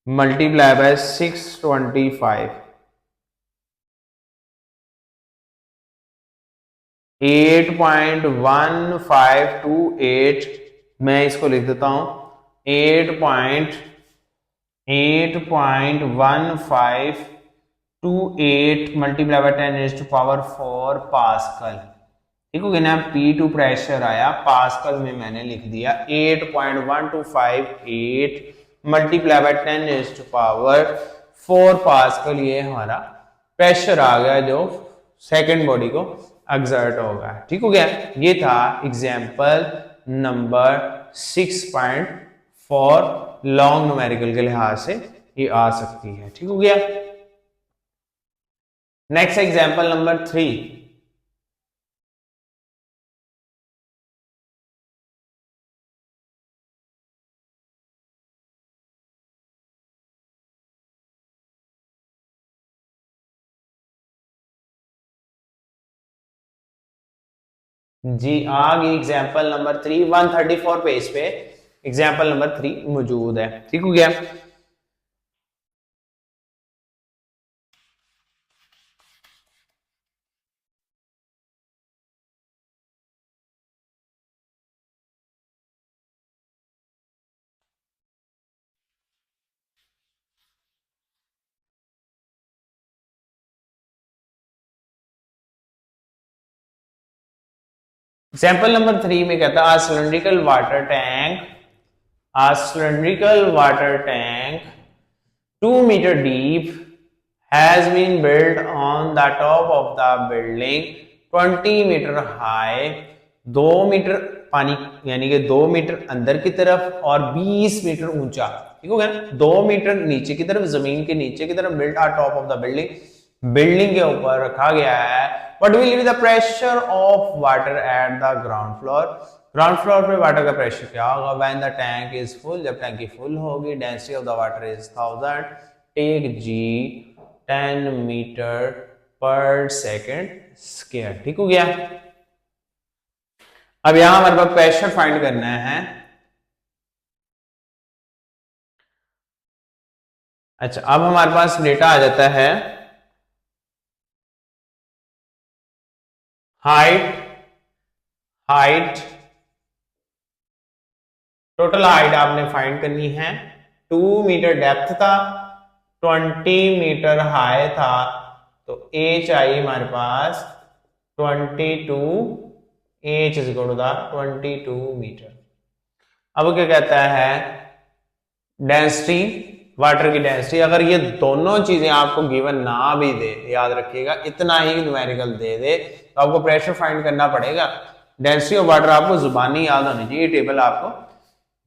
A: मल्टीप्लाई बाय 625 8.1528। मैं इसको लिख देता हूं 8.1528 मल्टीप्लाई बाय 10⁻⁴ पास्कल। ठीक हो गया ना। P2 प्रेशर आया, पास्कल में मैंने लिख दिया 8.1258 मल्टीप्लाई बाय 10⁻⁴ पास्कल। ये हमारा प्रेशर आ गया जो सेकंड बॉडी को एक्सर्ट होगा। ठीक हो गया। ये था एग्जाम्पल नंबर 6.4। लॉन्ग न्यूमेरिकल के लिहाज से ये आ सकती है। ठीक हो गया। Next example number 3। जी आ गई एग्जाम्पल नंबर 3। 134 पेज पे एग्जाम्पल नंबर 3 मौजूद है। ठीक हो गया। एग्जाम्पल नंबर 3 में कहता है a cylindrical water tank 2 meter deep has been built on the top of the building 20 meter high। 2 metre पानी यानी कि 2 मीटर अंदर की तरफ और 20 मीटर ऊंचा, ठीक हो गया। 2 मीटर नीचे की तरफ, जमीन के नीचे की तरफ, built on top of the building, building के ऊपर रखा गया है। What will be the pressure of water at the ground floor. Ground floor पे वाटर का प्रेशर क्या होगा। When the tank is full, जब टैंकी फुल होगी। Density of the water is 1000, take G 10 metre पर सेकेंड स्क्वायर, ठीक हो गया। अब यहां हमारे पास प्रेशर फाइंड करना है। अच्छा, अब हमारे पास डेटा आ जाता है हाइट टोटल हाइट आपने फाइंड करनी है। 2 मीटर डेप्थ था, 20 मीटर हाई था, तो ए चाहिए हमारे पास 22, H is equal to the 22 metre. अब क्या कहता है, डेंसिटी, वाटर की डेंसिटी। अगर ये दोनों चीजें आपको गिवन ना भी दे, याद रखिएगा, इतना ही न्यूमेरिकल दे दे तो आपको प्रेशर फाइंड करना पड़ेगा। डेंसिटी ऑफ वाटर आपको जुबानी याद होनी चाहिए, टेबल आपको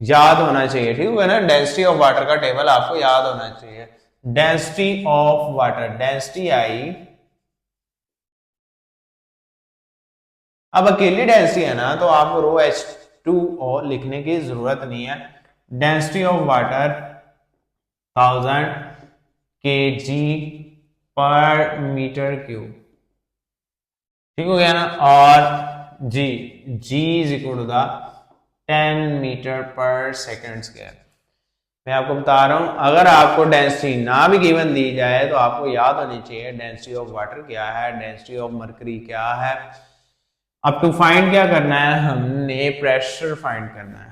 A: याद होना चाहिए, ठीक है ना। डेंसिटी ऑफ वाटर का टेबल आपको याद होना चाहिए। डेंसिटी ऑफ वाटर, डेंसिटी आई, अब अकेली डेंसिटी है ना तो आपको रो H2O लिखने की जरूरत नहीं है। डेंसिटी ऑफ वाटर 1000 kg पर मीटर क्यूब, ठीक हो गया ना। और g is equal to the 10 metre पर सेकेंड स्क्वायर। मैं आपको बता रहा हूं, अगर आपको डेंसिटी ना भी गिवन दी जाए तो आपको याद होनी चाहिए डेंसिटी ऑफ वाटर क्या है, डेंसिटी ऑफ मरकरी क्या है। अब टू फाइंड क्या करना है, हमने प्रेशर फाइंड करना है।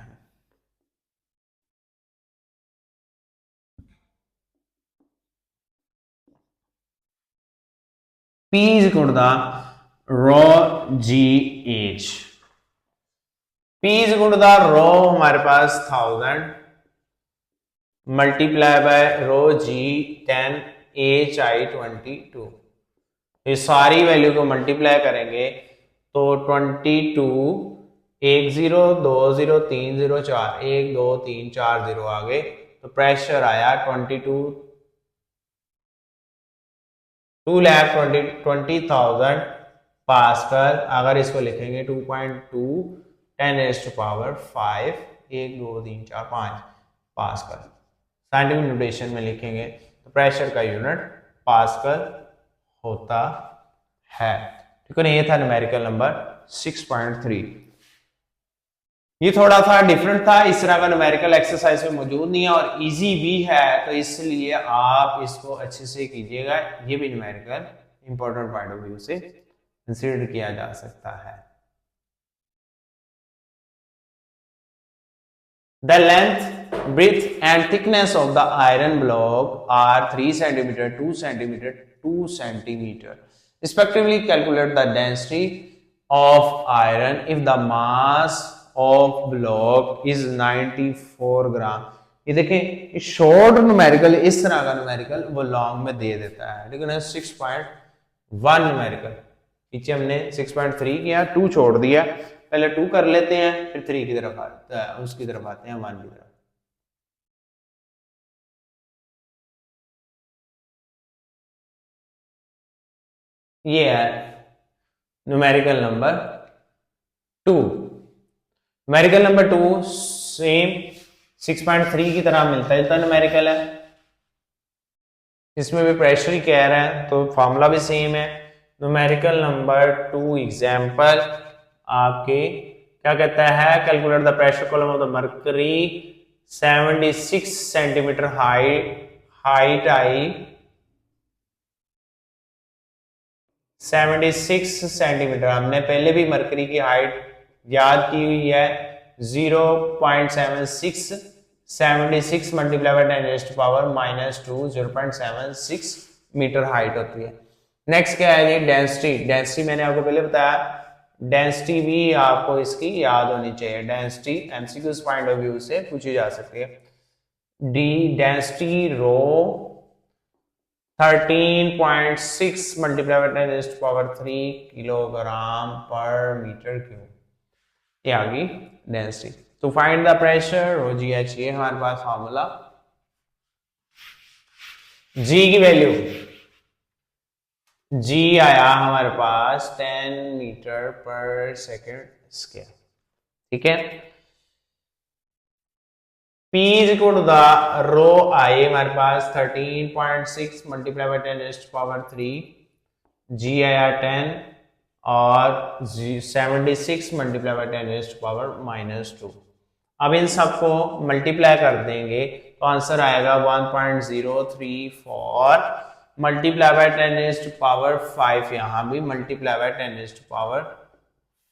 A: P is equal to the rho GH। P is equal to the rho हमारे पास 1000 multiply by rho G 10, HI 22। ये सारी वैल्यू को मल्टीप्लाई करेंगे तो 22, 1 0 2 0 3 0 4, 1 2 3 4 0 आ गए, तो प्रेशर आया 2,20,000 पास्कल। अगर इसको लिखेंगे 2.2 10⁵ 1 2 3 4 5 पास्कल, साइंटिफिक नोटेशन में लिखेंगे तो प्रेशर का यूनिट पास्कल होता है, ठीक है ना। ये था न्यूमेरिकल नंबर 6.3। ये थोड़ा सा डिफरेंट था, इस तरह का न्यूमेरिकल एक्सरसाइज में मौजूद नहीं है और इजी भी है, तो इसलिए आप इसको अच्छे से कीजिएगा। ये भी numerical important point of view से कंसीडर किया जा सकता है। The length, breadth and thickness of the iron block are 3 cm, 2 cm, 2 cm. Respectively, calculate the density of iron if the mass of block is 94 ग्राम। ये देखें, short numerical, इस तरह का न्यूमेरिकल वो लॉन्ग में दे देता है, ठीक है ना। 6.1 न्यूमेरिकल, पीछे हमने 6.3 किया, 2 छोड़ दिया, पहले 2 कर लेते हैं, फिर 3 की तरफ आते हैं, उसकी तरफ आते हैं 1 की तरफ। ये है numerical number 2। Numerical number 2 same 6.3 की तरह मिलता जुलता न्यूमेरिकल है, इसमें भी प्रेशर ही कह रहा है तो फॉर्मूला भी सेम है। न्यूमेरिकल नंबर 2 एग्जाम्पल आपके क्या कहता है, calculate the pressure column of the mercury 76 centimetre height I 76 centimetre. हमने पहले भी मरकरी की हाइट याद की हुई है 0.76, 76 मल्टीप्लाई बाय 10⁻⁻2 0.76 मीटर हाइट होती है। नेक्स्ट क्या है जी, डेंसिटी। डेंसिटी मैंने आपको पहले बताया डेंसिटी भी आपको इसकी याद होनी चाहिए, density MCQs point of view से पूछी जा सकती है। D density rho 13.6 multiply by 10 to power 3 kilogram पर मीटर क्यूब, ये आ गई डेंसिटी। तो find the pressure rho ji H, ये हमारे पास फॉर्मूला। जी की वैल्यू, जी आया हमारे पास 10 मीटर पर सेकेंड स्क्वायर, ठीक है। P is equal to the रो आई हमारे पास 13.6 मल्टीप्लाई बाय 10 टू पावर 3, जी आया 10 और 76 मल्टीप्लाई बाय 10 टू पावर -2। अब इन सबको मल्टीप्लाई कर देंगे तो आंसर आएगा 1.034 मल्टीप्लाई बाय 10 टू पावर 5, यहाँ भी मल्टीप्लाई बाय 10 टू पावर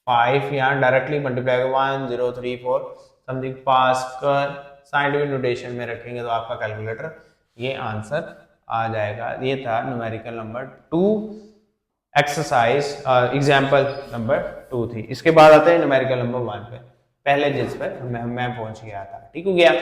A: 5, यहाँ डायरेक्टली मल्टीप्लाई 1034 समथिंग पास कर साइंटिफिक नोटेशन में रखेंगे तो आपका कैलकुलेटर ये आंसर आ जाएगा। ये था numerical number 2, exercise example number 2 थी। इसके बाद आते हैं न्यूमेरिकल नंबर 1 पे, पहले जिस पर मैं पहुंच गया था, ठीक हो गया।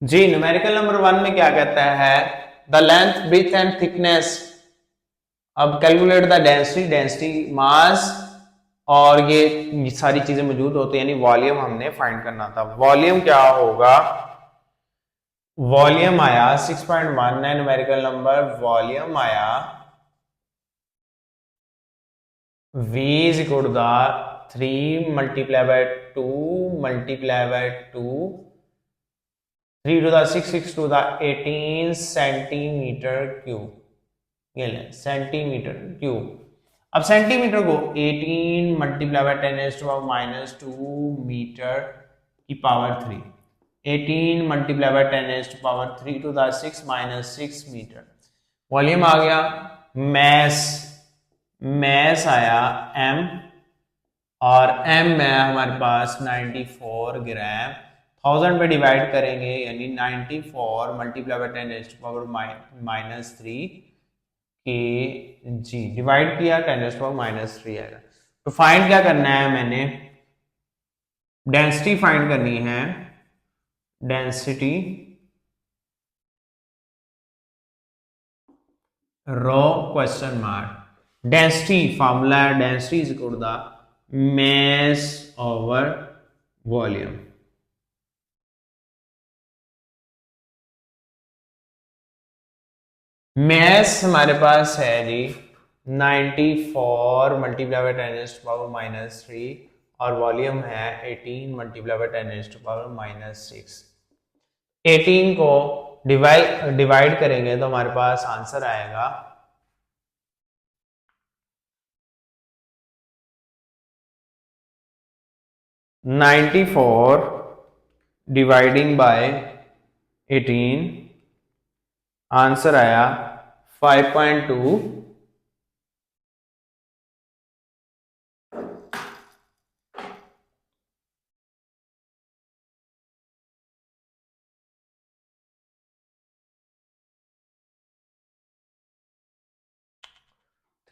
A: जी न्यूमेरिकल नंबर 1 में क्या कहता है, the length breadth and thickness. अब calculate the density, density mass और ये सारी चीजें मौजूद होती है, यानी वॉल्यूम हमने फाइंड करना था। वॉल्यूम क्या होगा, वॉल्यूम आया 6.1 है न्यूमेरिकल नंबर, वॉल्यूम आया V is equal to the 3 multiplied by 2 multiplied by 2 3 to the 6 6 to the 18 centimetre cube, ये ले सेंटीमीटर क्यूब। अब सेंटीमीटर को 18 multiply by 10 to power -2 metre की power 3, 18 multiply by 10 to power 3 to the 6 -6 metre. Volume आ गया, mass आया m, और m है हमारे पास 94 ग्राम, 1000 पे डिवाइड करेंगे यानी 94 मल्टीप्लाई बाय 10 टू पावर -3 के जी, डिवाइड किया 10 टू पावर -3 आएगा। तो फाइंड क्या करना है, मैंने डेंसिटी फाइंड करनी है, density rho question mark, density formula है, density is equal to the mass over volume। mass हमारे पास है जी 94 मल्टीप्लाई बाय 10 टू पावर -3 और वॉल्यूम है 18 मल्टीप्लाई बाय 10 टू पावर -6। 18 को डिवाइड करेंगे तो हमारे पास आंसर आएगा 94 डिवाइडिंग बाय 18, आंसर आया 5.2।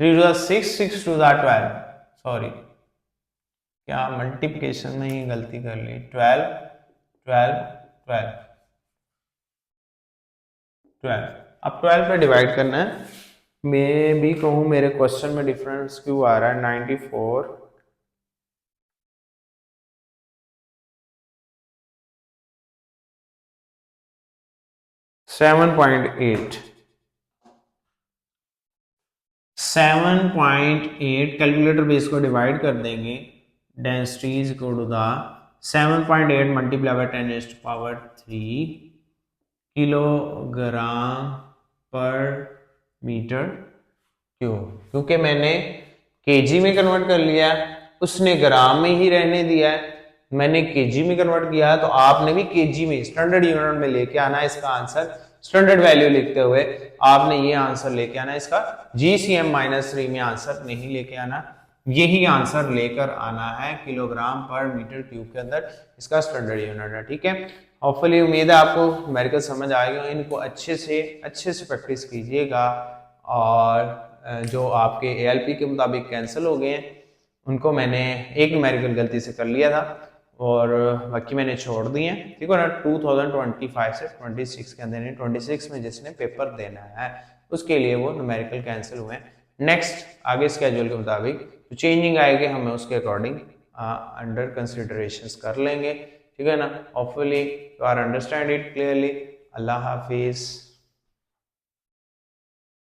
A: Three to the 6 6 to the 12, sorry क्या मल्टीप्लिकेशन में ही गलती कर ली, 12 12 12 12। अब 12 पे डिवाइड करना है। मैं भी कहूँ मेरे क्वेश्चन में डिफरेंस क्यों आ रहा है, 94 7.8 कैलकुलेटर बेस को डिवाइड कर देंगे, density is equal to the 7.8 multiply by 10 to power 3 kilogram पर मीटर क्यूब। क्योंकि मैंने केजी में कन्वर्ट कर लिया, उसने ग्राम में ही रहने दिया है, मैंने केजी में कन्वर्ट किया, तो आपने भी केजी में स्टैंडर्ड यूनिट में लेके आना है इसका आंसर। स्टैंडर्ड वैल्यू लिखते हुए आपने ये आंसर लेके आना, इसका GCM-3 में आंसर नहीं लेके आना, यही आंसर लेकर आना है किलोग्राम पर मीटर क्यूब के अंदर, इसका स्टैंडर्ड यूनिट है। ठीक है, होपफुली उम्मीद है आपको न्यूमेरिकल समझ आएगा। इनको अच्छे से प्रैक्टिस कीजिएगा, और जो आपके ALP के मुताबिक कैंसिल हो गए हैं उनको मैंने एक न्यूमेरिकल गलती से कर लिया था और बाकी मैंने छोड़ दिए हैं। ठीक है ना, 2025 से 26 के अंदर, 26 में जिसने पेपर देना है उसके लिए वो न्यूमेरिकल कैंसिल हुए हैं। नेक्स्ट आगे स्केड्यूल के मुताबिक तो चेंजिंग आएगी, हमें उसके अकॉर्डिंग अंडर कंसिडरेशंस कर लेंगे। ठीक है ना, hopefully you are understand it clearly. अल्लाह हाफिज।